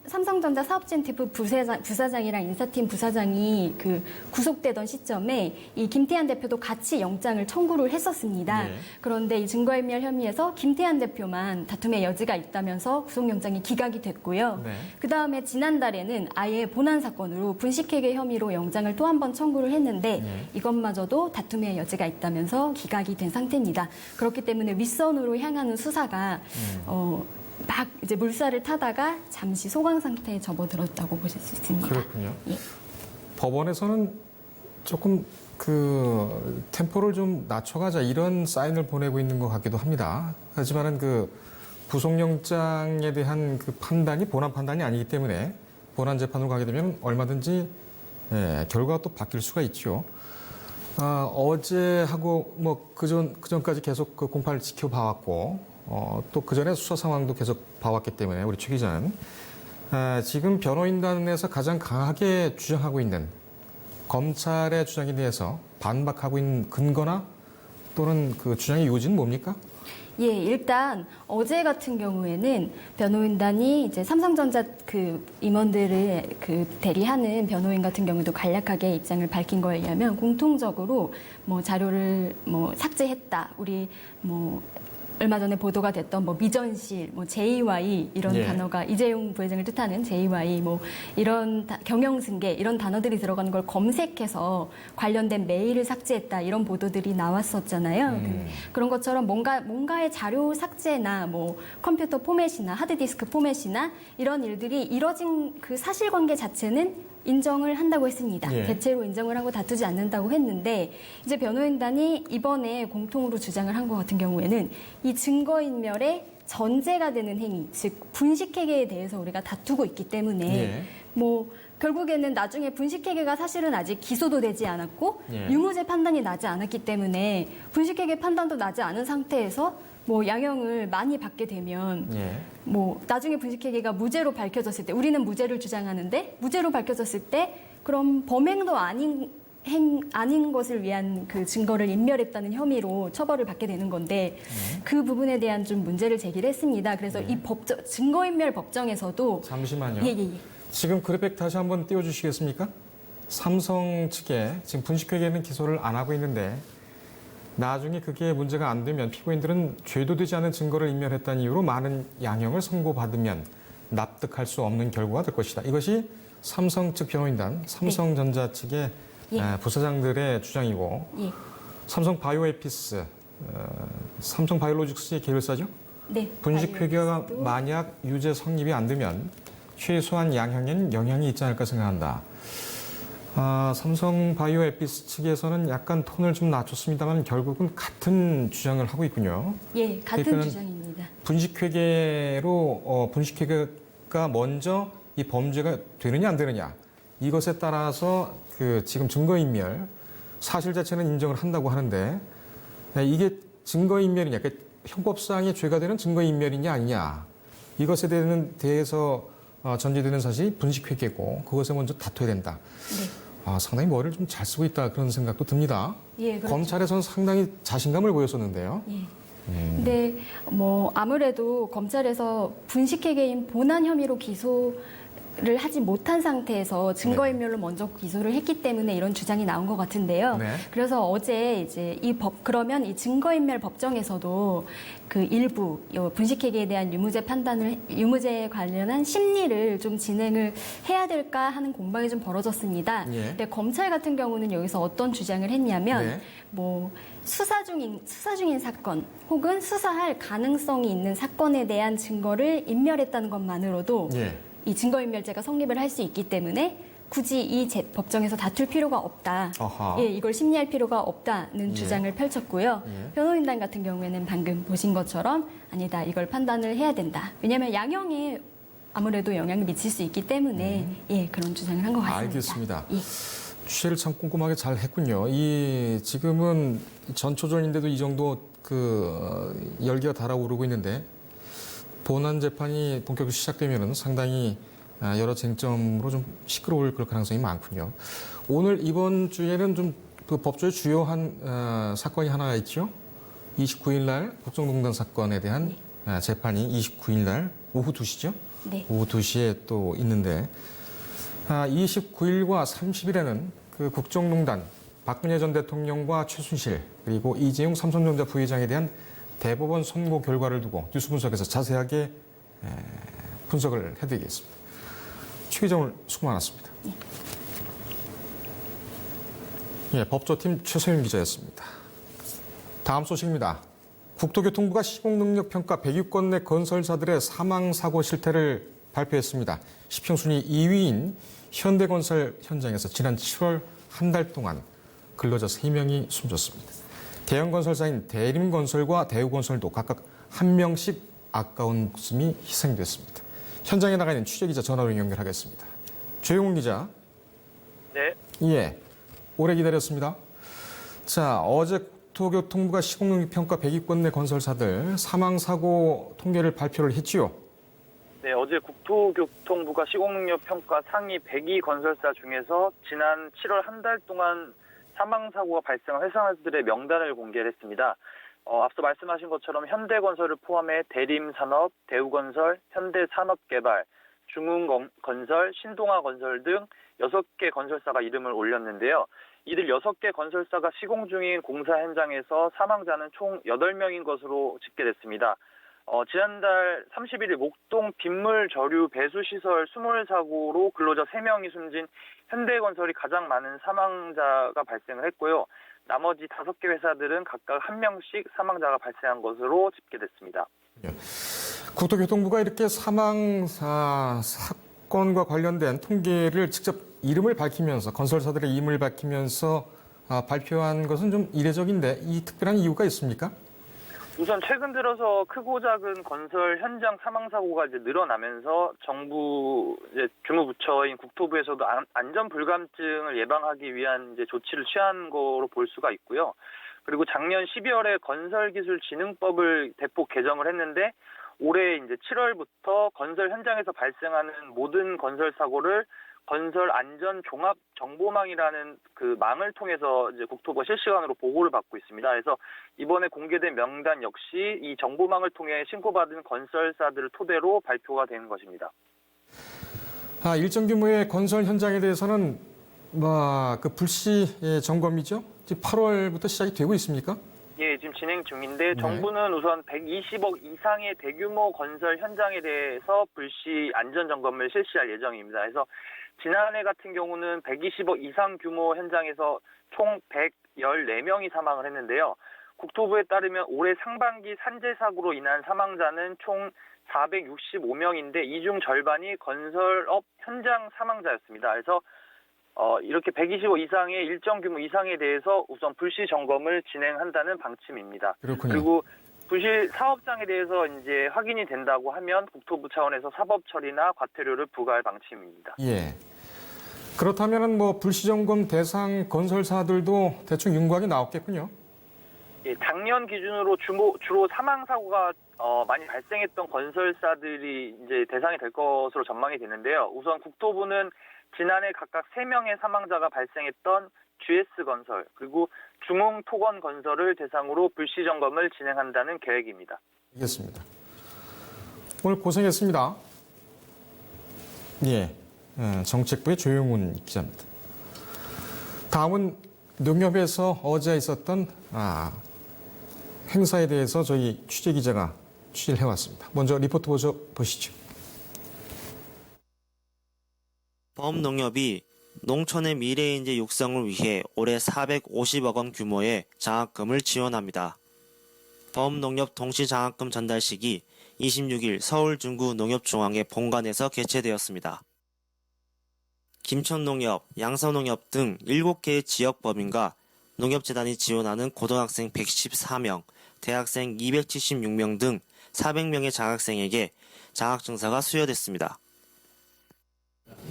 삼성전자 사업진 TF 부사장이랑 인사팀 부사장이 그 구속되던 시점에 이 김태한 대표도 같이 영장을 청구를 했었습니다. 예. 그런데 이 증거인멸 혐의에서 김태한 대표만 다툼의 여지가 있다면서 구속영장이 기각이 됐고요. 네. 그 다음에 지난달에는 아예 본안 사건으로 분식회계 혐의로 영장을 또 한 번 청구를 했는데 네. 이것마저도 다툼의 여지가 있다면서 기각이 된 상태입니다. 그렇기 때문에 윗선으로 향하는 수사가 막 이제 물살을 타다가 잠시 소강 상태에 접어들었다고 보실 수 있습니다. 그렇군요. 예. 법원에서는 조금 그 템포를 좀 낮춰가자 이런 사인을 보내고 있는 것 같기도 합니다. 하지만은 그 구속영장에 대한 그 판단이 본안 판단이 아니기 때문에 본안 재판으로 가게 되면 얼마든지 결과가 또 바뀔 수가 있죠. 어제하고 뭐 그전까지 계속 그 공판을 지켜봐왔고 또 그전에 수사 상황도 계속 봐왔기 때문에 우리 최 기자는 지금 변호인단에서 가장 강하게 주장하고 있는 검찰의 주장에 대해서 반박하고 있는 근거나 또는 그 주장의 요지는 뭡니까? 예, 일단 어제 같은 경우에는 변호인단이 이제 삼성전자 그 임원들을 그 대리하는 변호인 같은 경우도 간략하게 입장을 밝힌 거에 의하면 공통적으로 뭐 자료를 뭐 삭제했다. 우리 뭐 얼마 전에 보도가 됐던 뭐 미전실, 뭐 JY 이런 예. 단어가 이재용 부회장을 뜻하는 JY 뭐 이런 경영승계 이런 단어들이 들어가는 걸 검색해서 관련된 메일을 삭제했다 이런 보도들이 나왔었잖아요. 그런 것처럼 뭔가의 자료 삭제나 뭐 컴퓨터 포맷이나 하드디스크 포맷이나 이런 일들이 이뤄진 그 사실관계 자체는 인정을 한다고 했습니다. 예. 대체로 인정을 하고 다투지 않는다고 했는데 이제 변호인단이 이번에 공통으로 주장을 한 것 같은 경우에는 이 증거인멸의 전제가 되는 행위, 즉 분식회계에 대해서 우리가 다투고 있기 때문에 예. 뭐 결국에는 나중에 분식회계가 사실은 아직 기소도 되지 않았고 예. 유무죄 판단이 나지 않았기 때문에 분식회계 판단도 나지 않은 상태에서 뭐 양형을 많이 받게 되면 예. 뭐 나중에 분식회계가 무죄로 밝혀졌을 때 우리는 무죄를 주장하는데 무죄로 밝혀졌을 때 그럼 범행도 아닌 것을 위한 그 증거를 인멸했다는 혐의로 처벌을 받게 되는 건데 그 부분에 대한 좀 문제를 제기를 했습니다. 그래서 이 증거인멸 법정에서도 잠시만요. 예. 지금 그래픽 다시 한번 띄워주시겠습니까? 삼성 측에 지금 분식회계는 기소를 안 하고 있는데 나중에 그게 문제가 안 되면 피고인들은 죄도 되지 않은 증거를 인멸했다는 이유로 많은 양형을 선고받으면 납득할 수 없는 결과가 될 것이다. 이것이 삼성 측 변호인단, 삼성전자 측의 부사장들의 주장이고 예. 삼성 바이오에피스, 삼성 바이오로직스의 계열사죠? 네. 분식회계가 바이오로직스도 만약 유죄 성립이 안 되면 최소한 양형에는 영향이 있지 않을까 생각한다. 삼성 바이오에피스 측에서는 약간 톤을 좀 낮췄습니다만 결국은 같은 주장을 하고 있군요. 예, 같은 그러니까는 주장입니다. 분식회계가 먼저 이 범죄가 되느냐 안 되느냐 이것에 따라서 그 지금 증거인멸 사실 자체는 인정을 한다고 하는데 이게 증거인멸이냐, 그러니까 형법상의 죄가 되는 증거인멸이냐 아니냐 이것에 대해서 전제되는 사실이 분식회계고 그것에 먼저 다퉈야 된다. 네. 상당히 머리를 좀 잘 쓰고 있다 그런 생각도 듭니다. 예, 그렇죠. 검찰에서는 상당히 자신감을 보였었는데요. 예. 근데 뭐 아무래도 검찰에서 분식회계인 본안 혐의로 기소를 하지 못한 상태에서 증거인멸로 먼저 기소를 했기 때문에 이런 주장이 나온 것 같은데요. 네. 그래서 어제 이제 그러면 이 증거인멸 법정에서도 그 일부 분식회계에 대한 유무죄에 관련한 심리를 좀 진행을 해야 될까 하는 공방이 좀 벌어졌습니다. 예. 근데 검찰 같은 경우는 여기서 어떤 주장을 했냐면 네. 뭐 수사 중인 사건 혹은 수사할 가능성이 있는 사건에 대한 증거를 인멸했다는 것만으로도 예. 이 증거인멸죄가 성립을 할 수 있기 때문에 굳이 이 법정에서 다툴 필요가 없다. 아하. 예, 이걸 심리할 필요가 없다는 예. 주장을 펼쳤고요. 예. 변호인단 같은 경우에는 방금 보신 것처럼 아니다. 이걸 판단을 해야 된다. 왜냐하면 양형에 아무래도 영향을 미칠 수 있기 때문에 예, 그런 주장을 한 것 같습니다. 알겠습니다. 예. 취재를 참 꼼꼼하게 잘 했군요. 지금은 전초전인데도 이 정도 열기가 달아오르고 있는데 본안 재판이 본격적으로 시작되면은 상당히 여러 쟁점으로 좀 시끄러울 그럴 가능성이 많군요. 오늘 이번 주에는 좀 그 법조의 주요한 사건이 하나 있죠. 29일 날 국정농단 사건에 대한 재판이 29일 날 오후 2시죠. 네. 오후 2시에 또 있는데 29일과 30일에는 그 국정농단 박근혜 전 대통령과 최순실 그리고 이재용 삼성전자 부회장에 대한 대법원 선고 결과를 두고 뉴스 분석에서 자세하게 분석을 해드리겠습니다. 최 기자 오늘 수고 많았습니다. 예, 법조팀 최소윤 기자였습니다. 다음 소식입니다. 국토교통부가 시공능력평가 100위권 내 건설사들의 사망사고 실태를 발표했습니다. 시평순위 2위인 현대건설 현장에서 지난 7월 한 달 동안 근로자 3명이 숨졌습니다. 대형 건설사인 대림건설과 대우건설도 각각 1명씩 아까운 목숨이 희생됐습니다. 현장에 나가 있는 취재기자 전화로 연결하겠습니다. 조용훈 기자. 네. 예, 오래 기다렸습니다. 자, 어제 국토교통부가 시공능력평가 100위권 내 건설사들 사망사고 통계를 발표를 했지요. 네, 어제 국토교통부가 시공능력평가 상위 100위 건설사 중에서 지난 7월 한 달 동안 사망사고가 발생한 회사들의 명단을 공개를 했습니다. 앞서 말씀하신 것처럼 현대건설을 포함해 대림산업, 대우건설, 현대산업개발, 중흥건설, 신동아건설 등 6개 건설사가 이름을 올렸는데요. 이들 6개 건설사가 시공 중인 공사 현장에서 사망자는 총 8명인 것으로 집계됐습니다. 지난달 31일 목동 빗물 저류 배수시설 수몰 사고로 근로자 3명이 숨진 현대건설이 가장 많은 사망자가 발생을 했고요. 나머지 5개 회사들은 각각 1명씩 사망자가 발생한 것으로 집계됐습니다. 국토교통부가 이렇게 사망 사건과 관련된 통계를 직접 이름을 밝히면서 건설사들의 이름을 밝히면서 발표한 것은 좀 이례적인데 이 특별한 이유가 있습니까? 우선 최근 들어서 크고 작은 건설 현장 사망 사고가 이제 늘어나면서 정부 이제 주무부처인 국토부에서도 안전 불감증을 예방하기 위한 이제 조치를 취한 거로 볼 수가 있고요. 그리고 작년 12월에 건설기술진흥법을 대폭 개정을 했는데 올해 이제 7월부터 건설 현장에서 발생하는 모든 건설 사고를 건설 안전 종합 정보망이라는 그 망을 통해서 이제 국토부가 실시간으로 보고를 받고 있습니다. 그래서 이번에 공개된 명단 역시 이 정보망을 통해 신고받은 건설사들을 토대로 발표가 되는 것입니다. 일정 규모의 건설 현장에 대해서는 그 불시 점검이죠. 지금 8월부터 시작이 되고 있습니까? 예, 지금 진행 중인데 정부는 우선 120억 이상의 대규모 건설 현장에 대해서 불시 안전 점검을 실시할 예정입니다. 그래서 지난해 같은 경우는 120억 이상 규모 현장에서 총 114명이 사망을 했는데요. 국토부에 따르면 올해 상반기 산재 사고로 인한 사망자는 총 465명인데 이 중 절반이 건설업 현장 사망자였습니다. 그래서 이렇게 120억 이상의 일정 규모 이상에 대해서 우선 불시 점검을 진행한다는 방침입니다. 그렇군요. 그리고 부실 사업장에 대해서 이제 확인이 된다고 하면 국토부 차원에서 사법 처리나 과태료를 부과할 방침입니다. 예. 그렇다면은 불시 점검 대상 건설사들도 대충 윤곽이 나왔겠군요. 예, 작년 기준으로 주로 사망 사고가 많이 발생했던 건설사들이 이제 대상이 될 것으로 전망이 되는데요. 우선 국토부는 지난해 각각 3명의 사망자가 발생했던 GS건설 그리고 중흥토건건설을 대상으로 불시 점검을 진행한다는 계획입니다. 알겠습니다. 오늘 고생했습니다. 예, 정책부의 조영훈 기자입니다. 다음은 농협에서 어제 있었던 행사에 대해서 저희 취재기자가 취재를 해왔습니다. 먼저 리포트 보시죠. 범농협이 농촌의 미래인재 육성을 위해 올해 450억 원 규모의 장학금을 지원합니다. 범농협 동시장학금 전달식이 26일 서울 중구 농협중앙회 본관에서 개최되었습니다. 김천농협, 양서농협 등 7개의 지역법인과 농협재단이 지원하는 고등학생 114명, 대학생 276명 등 400명의 장학생에게 장학증서가 수여됐습니다.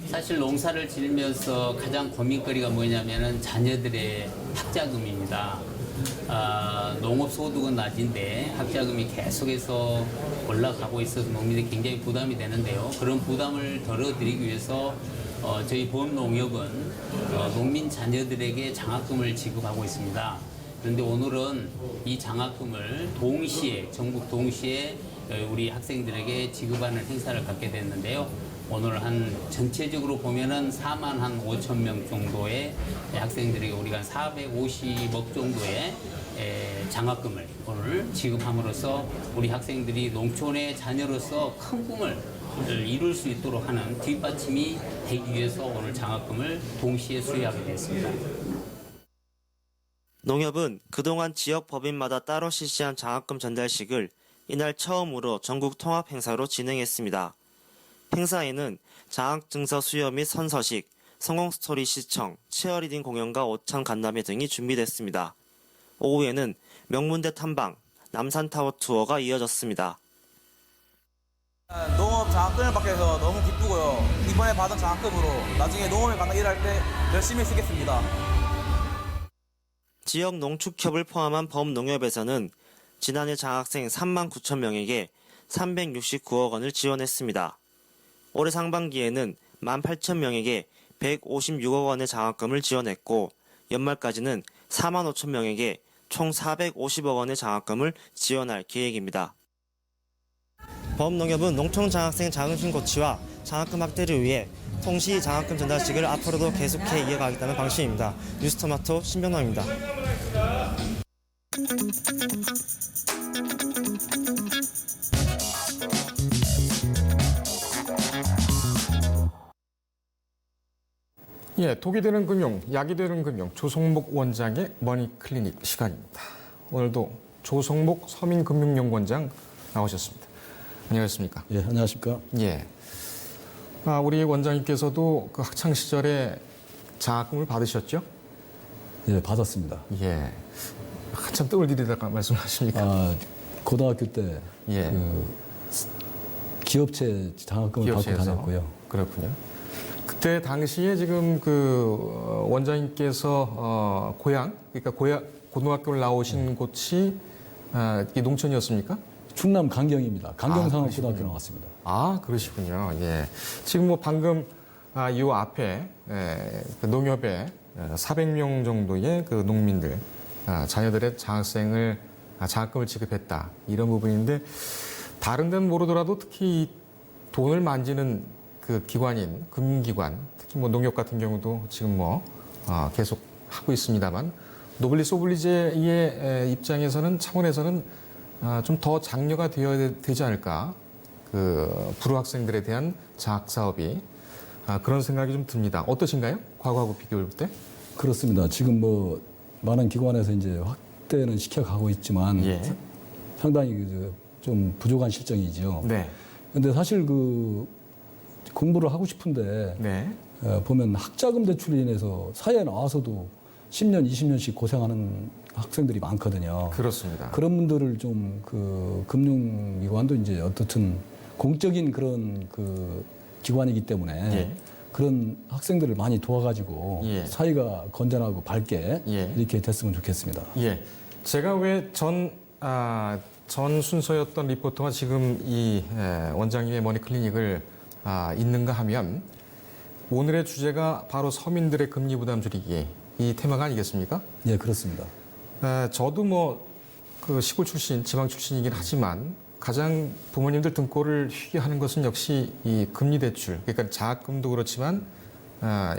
사실 농사를 지으면서 가장 고민거리가 뭐냐면은 자녀들의 학자금입니다. 농업 소득은 낮은데 학자금이 계속해서 올라가고 있어서 농민들이 굉장히 부담이 되는데요. 그런 부담을 덜어드리기 위해서 저희 보험농협은 농민 자녀들에게 장학금을 지급하고 있습니다. 그런데 오늘은 이 장학금을 전국 동시에 우리 학생들에게 지급하는 행사를 갖게 됐는데요. 오늘 전체적으로 보면은 4만 5천 명 정도의 학생들에게 우리가 450억 정도의 장학금을 오늘 지급함으로써 우리 학생들이 농촌의 자녀로서 큰 꿈을 이룰 수 있도록 하는 뒷받침이 되기 위해서 오늘 장학금을 동시에 수여하게 됐습니다. 농협은 그동안 지역 법인마다 따로 실시한 장학금 전달식을 이날 처음으로 전국 통합 행사로 진행했습니다. 행사에는 장학증서 수여 및 선서식, 성공스토리 시청, 치어리딩 공연과 오찬 간담회 등이 준비됐습니다. 오후에는 명문대 탐방, 남산타워 투어가 이어졌습니다. 농업 장학금을 받게 돼서 너무 기쁘고요. 이번에 받은 장학금으로 나중에 농업에 가서 일할 때 열심히 쓰겠습니다. 지역 농축협을 포함한 범농협에서는 지난해 장학생 3만 9천 명에게 369억 원을 지원했습니다. 올해 상반기에는 1만 8천 명에게 156억 원의 장학금을 지원했고 연말까지는 4만 5천 명에게 총 450억 원의 장학금을 지원할 계획입니다. 범농협은 농촌 장학생 자긍심 고취와 장학금 확대를 위해 통시 장학금 전달식을 앞으로도 계속해 이어가겠다는 방침입니다. 뉴스토마토 신병남입니다. 예, 독이 되는 금융, 약이 되는 금융, 조성목 원장의 머니클리닉 시간입니다. 오늘도 조성목 서민금융연구원장 나오셨습니다. 안녕하십니까? 예, 안녕하십니까? 예. 우리 원장님께서도 그 학창 시절에 장학금을 받으셨죠? 예, 받았습니다. 예. 한참 뜸을 들이다가 말씀하십니까? 고등학교 때 예. 기업체 장학금을 기업체에서. 받고 다녔고요. 그렇군요. 그때 당시에 지금 그 원장님께서 고향, 그러니까 고등학교를 나오신 곳이 이 농촌이었습니까? 충남 강경입니다. 강경상업고등학교 그러시군요. 나왔습니다. 그러시군요. 예. 지금 뭐 방금 이 앞에 그 농협에 400명 정도의 그 농민들 자녀들의 장학금을 지급했다 이런 부분인데 다른 데는 모르더라도 특히 이 돈을 만지는 그 기관인 금융기관 특히 뭐 농협 같은 경우도 지금 뭐 계속 하고 있습니다만 노블리스 오블리제의 입장에서는 차원에서는 좀 더 장려가 되어야 되지 않을까 그 불우 학생들에 대한 장학 사업이 그런 생각이 좀 듭니다. 어떠신가요? 과거하고 비교해 볼 때? 그렇습니다. 지금 뭐 많은 기관에서 이제 확대는 시켜가고 있지만 예. 상당히 좀 부족한 실정이죠. 네. 근데 사실 그 공부를 하고 싶은데 네. 보면 학자금 대출로 인해서 사회에 나와서도 10년, 20년씩 고생하는 학생들이 많거든요. 그렇습니다. 그런 분들을 좀 그 금융기관도 이제 어떻든 공적인 그런 그 기관이기 때문에 예. 그런 학생들을 많이 도와가지고 예. 사회가 건전하고 밝게 예. 이렇게 됐으면 좋겠습니다. 예. 제가 왜 전 순서였던 리포터가 지금 이 원장님의 머니클리닉을 있는가 하면 오늘의 주제가 바로 서민들의 금리 부담 줄이기 이 테마가 아니겠습니까? 예, 그렇습니다. 저도 뭐 그 시골 출신, 지방 출신이긴 하지만 가장 부모님들 등골을 휘게 하는 것은 역시 이 금리 대출, 그러니까 장학금도 그렇지만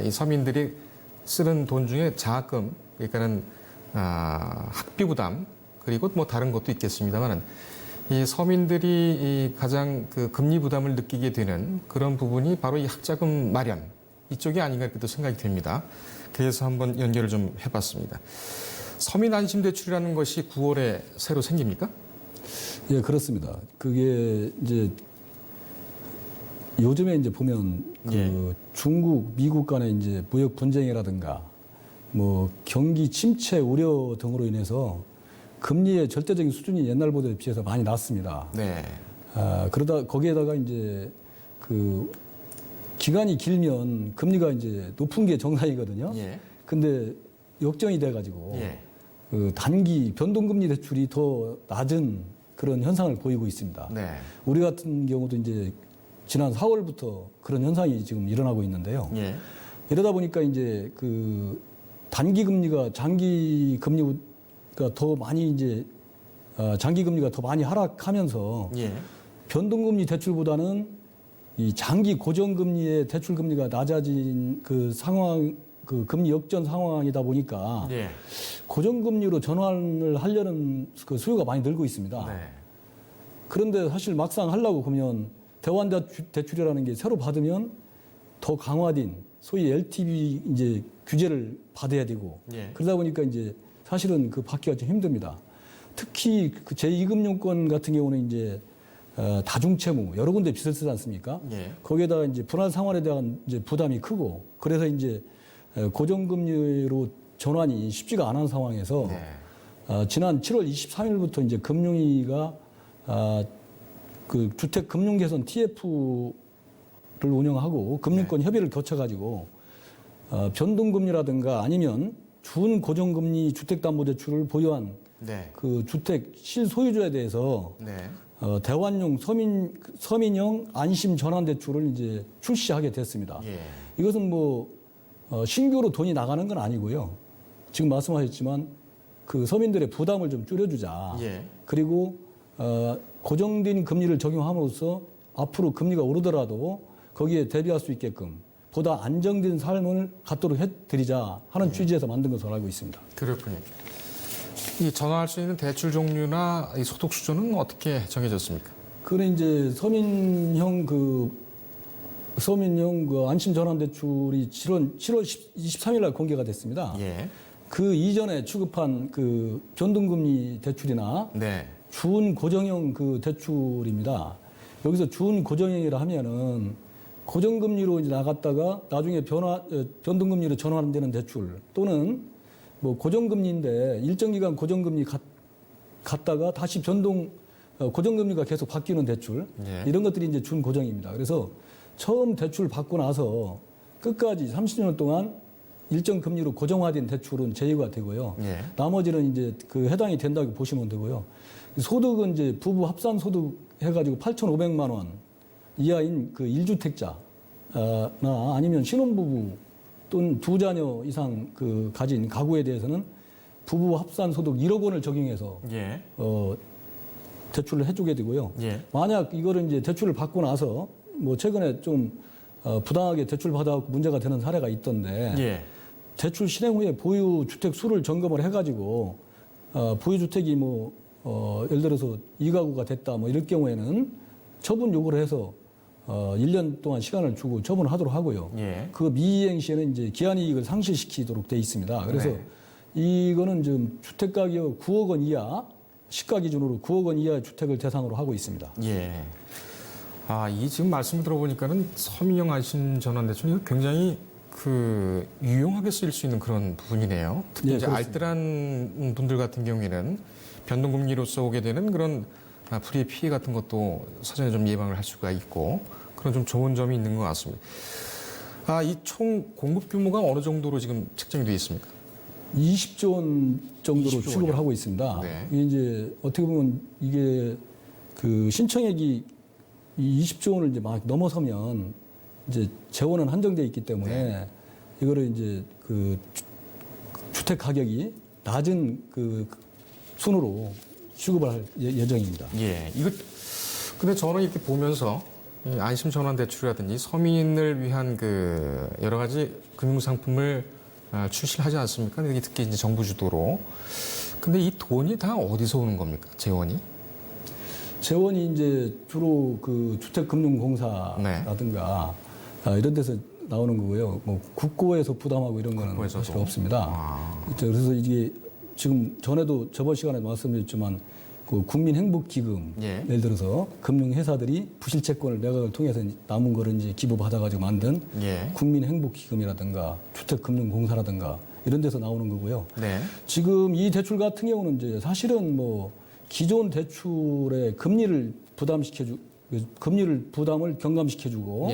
이 서민들이 쓰는 돈 중에 장학금, 그러니까는 학비 부담 그리고 뭐 다른 것도 있겠습니다만은 이 서민들이 이 가장 그 금리 부담을 느끼게 되는 그런 부분이 바로 이 학자금 마련 이쪽이 아닌가 이렇게 또 생각이 됩니다. 그래서 한번 연결을 좀 해봤습니다. 서민 안심 대출이라는 것이 9월에 새로 생깁니까? 예, 그렇습니다. 그게 이제 요즘에 이제 보면 그 예. 중국, 미국 간의 이제 무역 분쟁이라든가 뭐 경기 침체 우려 등으로 인해서 금리의 절대적인 수준이 옛날보다 비해서 많이 낮습니다. 네. 그러다 거기에다가 이제 그 기간이 길면 금리가 이제 높은 게 정상이거든요. 예. 근데 역전이 돼가지고 예. 그 단기 변동금리 대출이 더 낮은 그런 현상을 보이고 있습니다. 네. 우리 같은 경우도 이제 지난 4월부터 그런 현상이 지금 일어나고 있는데요. 예. 이러다 보니까 이제 그 단기 금리가 장기 금리가 더 많이 이제 장기 금리가 더 많이 하락하면서 예. 변동금리 대출보다는 이 장기 고정금리의 대출 금리가 낮아진 그 상황, 그 금리 역전 상황이다 보니까 예. 고정금리로 전환을 하려는 그 수요가 많이 늘고 있습니다. 네. 그런데 사실 막상 하려고 그러면 대환 대출이라는 게 새로 받으면 더 강화된 소위 LTV 이제 규제를 받아야 되고 예. 그러다 보니까 이제 사실은 그 받기가 좀 힘듭니다. 특히 그 제2금융권 같은 경우는 이제 다중채무 여러 군데 빚을 쓰지 않습니까? 예. 거기에다가 이제 불안 상환에 대한 이제 부담이 크고 그래서 이제 고정금리로 전환이 쉽지가 않은 상황에서 네. 지난 7월 23일부터 이제 금융위가 그 주택 금융 개선 TF를 운영하고 금융권 협의를 거쳐가지고 변동금리라든가 아니면 준 고정금리 주택담보대출을 보유한 네. 그 주택 실소유주에 대해서 네. 대환용 서민형 안심 전환 대출을 이제 출시하게 됐습니다. 예. 이것은 뭐 신규로 돈이 나가는 건 아니고요. 지금 말씀하셨지만 그 서민들의 부담을 좀 줄여주자. 예. 그리고 고정된 금리를 적용함으로써 앞으로 금리가 오르더라도 거기에 대비할 수 있게끔 보다 안정된 삶을 갖도록 해드리자 하는 취지에서 만든 것으로 알고 있습니다. 그렇군요. 이 전환할 수 있는 대출 종류나 이 소득 수준은 어떻게 정해졌습니까? 그는 이제 서민형 그 안심 전환 대출이 7월 23일 날 공개가 됐습니다. 예. 그 이전에 취급한 그 변동금리 대출이나 네. 준 고정형 그 대출입니다. 여기서 준 고정형이라 하면은 고정금리로 이제 나갔다가 나중에 변동금리로 전환되는 대출 또는 뭐 고정금리인데 일정 기간 고정금리 갔다가 다시 고정금리가 계속 바뀌는 대출 이런 것들이 이제 준고정입니다. 그래서 처음 대출 받고 나서 끝까지 30년 동안 일정 금리로 고정화된 대출은 제외가 되고요. 나머지는 이제 그 해당이 된다고 보시면 되고요. 소득은 이제 부부 합산 소득 해가지고 8,500만 원 이하인 그 1주택자나 아니면 신혼부부 또는 2자녀 이상 그 가진 가구에 대해서는 부부 합산 소득 1억 원을 적용해서 대출을 해주게 되고요. 만약 이거를 이제 대출을 받고 나서 뭐 최근에 좀 부당하게 대출 받아갖고 문제가 되는 사례가 있던데 대출 실행 후에 보유 주택 수를 점검을 해가지고 보유 주택이 뭐 예를 들어서 2가구가 됐다 뭐 이럴 경우에는 처분 요구를 해서 1년 동안 시간을 주고 처분을 하도록 하고요. 그 미이행 시에는 이제 기한이익을 상실시키도록 돼 있습니다. 그래서 이거는 지금 주택 가격 9억 원 이하 시가 기준으로 9억 원 이하 주택을 대상으로 하고 있습니다. 이 지금 말씀 들어보니까는 서민형 안심 전환 대출 이거 굉장히 그 유용하게 쓰일 수 있는 그런 부분이네요. 특히 이제 알뜰한 분들 같은 경우에는 변동금리로서 오게 되는 그런 불이의 피해 같은 것도 사전에 좀 예방을 할 수가 있고 그런 좀 좋은 점이 있는 것 같습니다. 이 총 공급 규모가 어느 정도로 지금 책정이 되어 있습니까? 20조 원 정도로 20조 취급을 원이요? 하고 있습니다. 네. 이제 어떻게 보면 이게 그 신청액이 이 20조 원을 이제 막 넘어서면 이제 재원은 한정돼 있기 때문에 이거를 이제 그 주택 가격이 낮은 그 순으로 취급을 할 예정입니다. 이거 근데 저는 이렇게 보면서 이 안심 전환 대출이라든지 서민을 위한 그 여러 가지 금융 상품을 출시를 하지 않습니까? 이게 특히 이제 정부 주도로. 근데 이 돈이 다 어디서 오는 겁니까? 재원이? 재원이 이제 주로 그 주택금융공사라든가 이런 데서 나오는 거고요. 뭐 국고에서 부담하고 이런 거는 국고에서도? 사실 없습니다. 그래서 이게 지금 전에도 저번 시간에 말씀드렸지만 그 국민행복기금 예를 들어서 금융회사들이 부실채권을 매각을 통해서 남은 거를 이제 기부받아가지고 만든 국민행복기금이라든가 주택금융공사라든가 이런 데서 나오는 거고요. 지금 이 대출 같은 경우는 이제 사실은 뭐 기존 대출의 금리를 부담을 경감시켜주고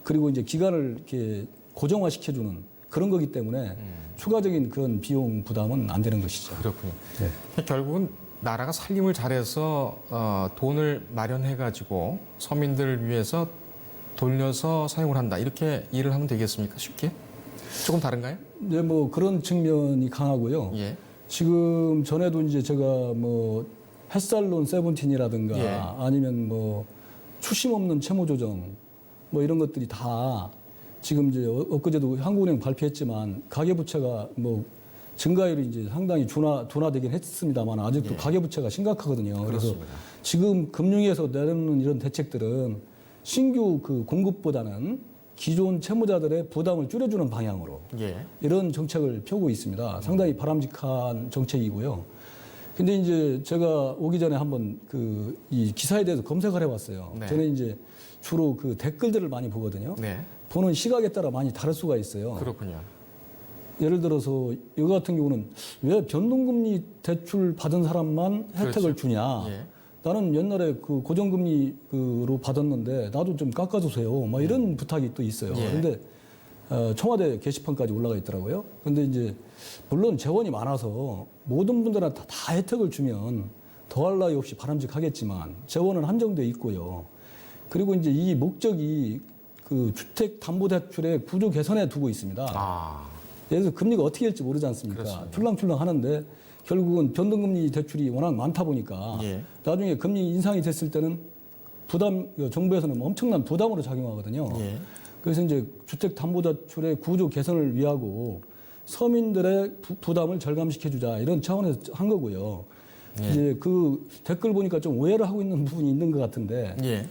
그리고 이제 기간을 이렇게 고정화시켜주는 그런 거기 때문에 추가적인 그런 비용 부담은 안 되는 것이죠. 그렇군요. 결국은 나라가 살림을 잘해서 돈을 마련해가지고 서민들을 위해서 돌려서 사용을 한다. 이렇게 이해를 하면 되겠습니까? 쉽게? 조금 다른가요? 네, 뭐 그런 측면이 강하고요. 지금 전에도 이제 제가 뭐 햇살론 세븐틴이라든가 아니면 뭐 추심 없는 채무 조정 뭐 이런 것들이 다 지금 이제 엊그제도 한국은행 발표했지만 가계부채가 뭐 증가율이 이제 상당히 둔화되긴 했습니다만 아직도 가계부채가 심각하거든요. 그래서 지금 금융위에서 내놓는 이런 대책들은 신규 그 공급보다는 기존 채무자들의 부담을 줄여주는 방향으로 이런 정책을 펴고 있습니다. 상당히 바람직한 정책이고요. 근데 이제 제가 오기 전에 한번 그 이 기사에 대해서 검색을 해봤어요. 저는 이제 주로 그 댓글들을 많이 보거든요. 보는 시각에 따라 많이 다를 수가 있어요. 그렇군요. 예를 들어서 이거 같은 경우는 왜 변동금리 대출 받은 사람만 혜택을 주냐. 나는 옛날에 그 고정금리로 받았는데 나도 좀 깎아주세요. 막 이런 부탁이 또 있어요. 그런데 청와대 게시판까지 올라가 있더라고요. 근데 이제 물론 재원이 많아서 모든 분들한테 다 혜택을 주면 더할 나위 없이 바람직하겠지만 재원은 한정돼 있고요. 그리고 이제 이 목적이 그 주택담보대출의 구조 개선에 두고 있습니다. 예를 들어서 금리가 어떻게 될지 모르지 않습니까? 그렇습니다. 출렁출렁 하는데 결국은 변동금리 대출이 워낙 많다 보니까 나중에 금리 인상이 됐을 때는 정부에서는 엄청난 부담으로 작용하거든요. 그래서 이제 주택담보대출의 구조 개선을 위하고 서민들의 부담을 절감시켜주자 이런 차원에서 한 거고요. 이제 그 댓글 보니까 좀 오해를 하고 있는 부분이 있는 것 같은데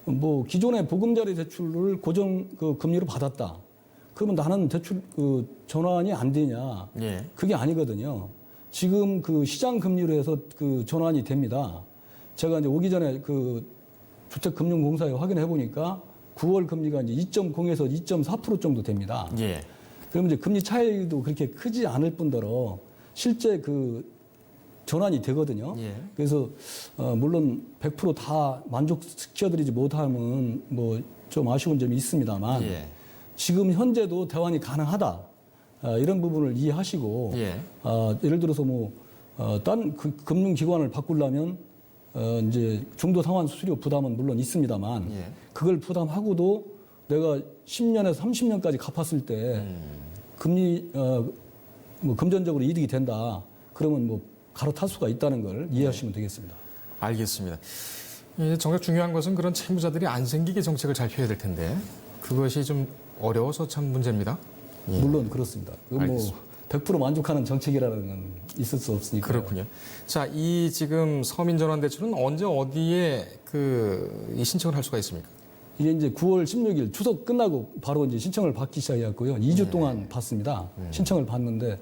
뭐 기존의 보금자리 대출을 고정 그 금리로 받았다. 그러면 나는 대출 그 전환이 안 되냐? 그게 아니거든요. 지금 그 시장 금리로 해서 그 전환이 됩니다. 제가 이제 오기 전에 그 주택금융공사에 확인해 보니까 9월 금리가 이제 2.0에서 2.4% 정도 됩니다. 예. 그러면 이제 금리 차이도 그렇게 크지 않을 뿐더러 실제 그 전환이 되거든요. 예. 그래서 물론 100%다 만족시켜드리지 못하면 뭐 좀 아쉬운 점이 있습니다만 예. 지금 현재도 대환이 가능하다. 이런 부분을 이해하시고 예. 예를 들어서 딴 금융기관을 바꾸려면 이제 중도 상환 수수료 부담은 물론 있습니다만 예. 그걸 부담하고도 내가 10년에서 30년까지 갚았을 때 금리 뭐 금전적으로 이득이 된다. 그러면 뭐 갈아탈 수가 있다는 걸 이해하시면 되겠습니다. 알겠습니다. 정작 중요한 것은 그런 채무자들이 안 생기게 정책을 잘 펴야 될 텐데 그것이 좀 어려워서 참 문제입니다. 예. 물론 그렇습니다. 뭐 알겠습니다. 100% 만족하는 정책이라는 건 있을 수 없으니까. 그렇군요. 자, 이 지금 서민전환대출은 언제 어디에 이 신청을 할 수가 있습니까? 이게 이제 9월 16일 추석 끝나고 바로 이제 신청을 받기 시작했고요. 2주 동안 받습니다. 신청을 받는데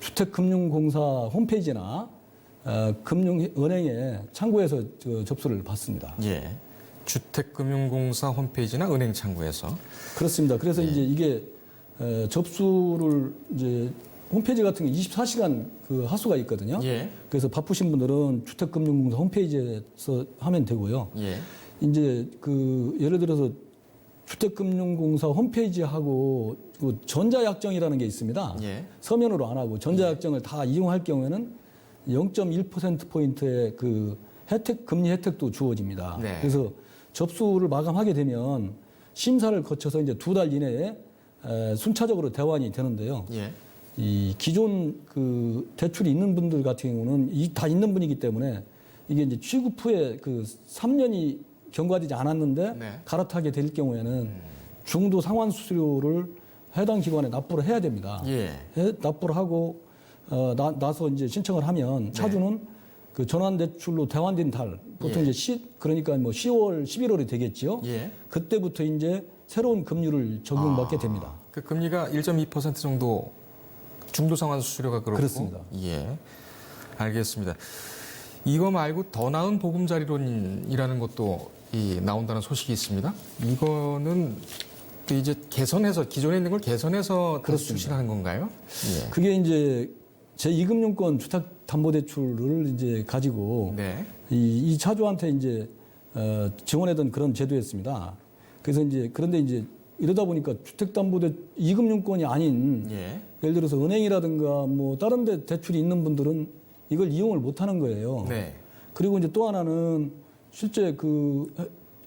주택금융공사 홈페이지나 금융은행에 창구에서 접수를 받습니다. 예. 주택금융공사 홈페이지나 은행 창구에서. 그렇습니다. 그래서 이제 이게 접수를 이제 홈페이지 같은 게 24시간 그 하수가 있거든요. 예. 그래서 바쁘신 분들은 주택금융공사 홈페이지에서 하면 되고요. 예. 이제 예를 들어서 주택금융공사 홈페이지하고 그 전자약정이라는 게 있습니다. 예. 서면으로 안 하고 전자약정을 다 이용할 경우에는 0.1%포인트의 그 금리 혜택도 주어집니다. 네. 그래서 접수를 마감하게 되면 심사를 거쳐서 이제 2달 이내에 순차적으로 대환이 되는데요. 예. 이 기존 대출이 있는 분들 같은 경우는 다 있는 분이기 때문에 이게 이제 취급 후에 3년이 경과되지 않았는데 네. 갈아타게 될 경우에는 중도 상환 수수료를 해당 기관에 납부를 해야 됩니다. 예. 납부를 하고 나서 이제 신청을 하면 차주는 그 전환 대출로 대환된 달 보통 예. 이제 그러니까 뭐 10월, 11월이 되겠지요. 예. 그때부터 이제 새로운 금리를 적용받게 됩니다. 그 금리가 1.2% 정도 중도 상환 수수료가 그렇고. 그렇습니다. 예. 알겠습니다. 이거 말고 더 나은 보금자리론이라는 것도 나온다는 소식이 있습니다. 이거는 이제 개선해서 기존에 있는 걸 개선해서 그렇습니다. 출시하는 건가요? 예. 그게 이제 제2금융권 주택담보대출을 이제 가지고 네. 이 차주한테 이제 지원하던 그런 제도였습니다. 그래서 이제 그런데 이제 이러다 보니까 주택담보대 2금융권이 아닌 예. 예를 들어서 은행이라든가 뭐 다른 데 대출이 있는 분들은 이걸 이용을 못 하는 거예요. 네. 그리고 이제 또 하나는 실제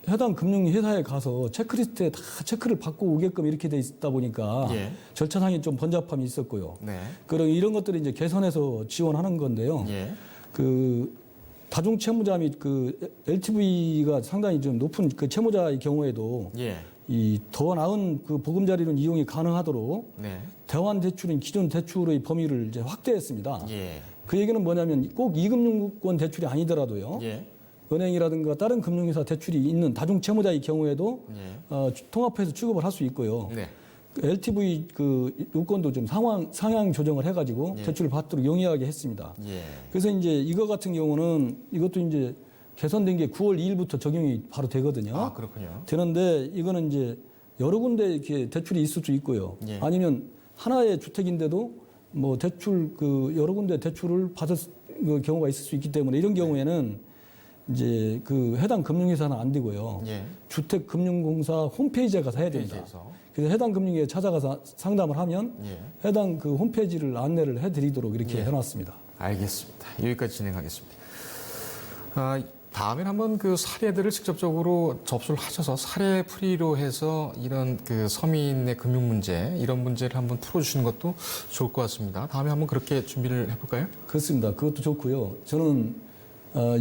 해당 금융회사에 가서 체크리스트에 다 체크를 받고 오게끔 이렇게 돼 있다 보니까 예. 절차상에 좀 번잡함이 있었고요. 네. 그리고 이런 것들을 이제 개선해서 지원하는 건데요. 예. 다중 채무자 및 LTV가 상당히 좀 높은 채무자의 경우에도 예. 이 더 나은 보금자리론 이용이 가능하도록 네. 대환 대출인 기존 대출의 범위를 이제 확대했습니다. 예. 그 얘기는 뭐냐면 꼭 2금융권 대출이 아니더라도요. 예. 은행이라든가 다른 금융회사 대출이 있는 다중 채무자의 경우에도 예. 통합해서 취급을 할 수 있고요. 네. LTV 요건도 좀 상향 조정을 해가지고 예. 대출을 받도록 용이하게 했습니다. 예. 그래서 이제 이거 같은 경우는 이것도 이제 개선된 게 9월 2일부터 적용이 바로 되거든요. 아, 그렇군요. 되는데 이거는 이제 여러 군데 이렇게 대출이 있을 수 있고요. 예. 아니면 하나의 주택인데도 뭐 대출 여러 군데 대출을 받을 경우가 있을 수 있기 때문에 이런 경우에는 이제 해당 금융회사는 안 되고요. 예. 주택금융공사 홈페이지에 가서 해야 됩니다. 홈페이지에서. 그래서 해당 금융회에 찾아가서 상담을 하면 예. 해당 홈페이지를 안내를 해드리도록 이렇게 예. 해놨습니다. 알겠습니다. 여기까지 진행하겠습니다. 다음엔 한번 사례들을 직접적으로 접수를 하셔서 사례풀이로 해서 이런 서민의 금융 문제, 이런 문제를 한번 풀어주시는 것도 좋을 것 같습니다. 다음에 한번 그렇게 준비를 해볼까요? 그렇습니다. 그것도 좋고요. 저는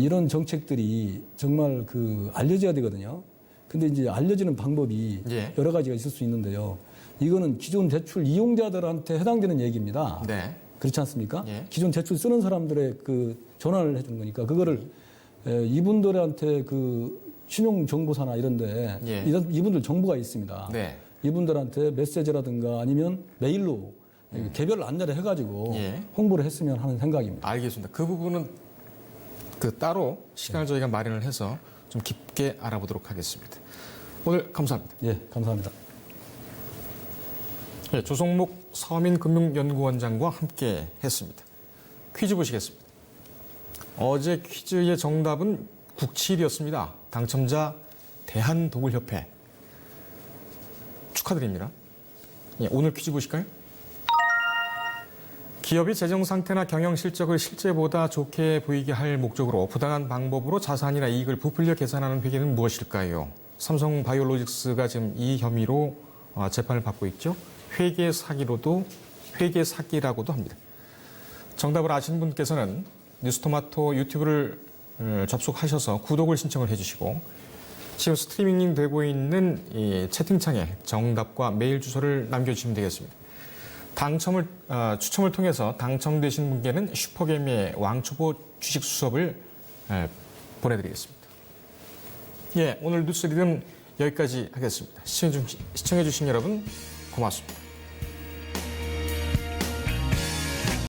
이런 정책들이 정말 알려져야 되거든요. 근데 이제 알려지는 방법이 예. 여러 가지가 있을 수 있는데요. 이거는 기존 대출 이용자들한테 해당되는 얘기입니다. 네. 그렇지 않습니까? 예. 기존 대출 쓰는 사람들의 전환을 해주는 거니까 그거를 이분들한테 신용정보사나 이런데 예. 이분들 정보가 있습니다. 네. 이분들한테 메시지라든가 아니면 메일로 개별 안내를 해가지고 예. 홍보를 했으면 하는 생각입니다. 알겠습니다. 그 부분은 따로 시간을 저희가 마련을 해서 좀 깊게 알아보도록 하겠습니다. 오늘 감사합니다. 예, 감사합니다. 예, 조성목 서민금융연구원장과 함께 했습니다. 퀴즈 보시겠습니다. 어제 퀴즈의 정답은 국치일이었습니다. 당첨자 대한도굴협회. 축하드립니다. 예, 오늘 퀴즈 보실까요? 기업이 재정 상태나 경영 실적을 실제보다 좋게 보이게 할 목적으로 부당한 방법으로 자산이나 이익을 부풀려 계산하는 회계는 무엇일까요? 삼성바이오로직스가 지금 이 혐의로 재판을 받고 있죠. 회계 사기로도 회계 사기라고도 합니다. 정답을 아시는 분께서는 뉴스토마토 유튜브를 접속하셔서 구독을 신청을 해주시고 지금 스트리밍 되고 있는 이 채팅창에 정답과 메일 주소를 남겨주시면 되겠습니다. 추첨을 통해서 당첨되신 분께는 슈퍼개미의 왕초보 주식 수업을 보내드리겠습니다. 예, 오늘 뉴스 리듬 여기까지 하겠습니다. 시청해주신 여러분 고맙습니다.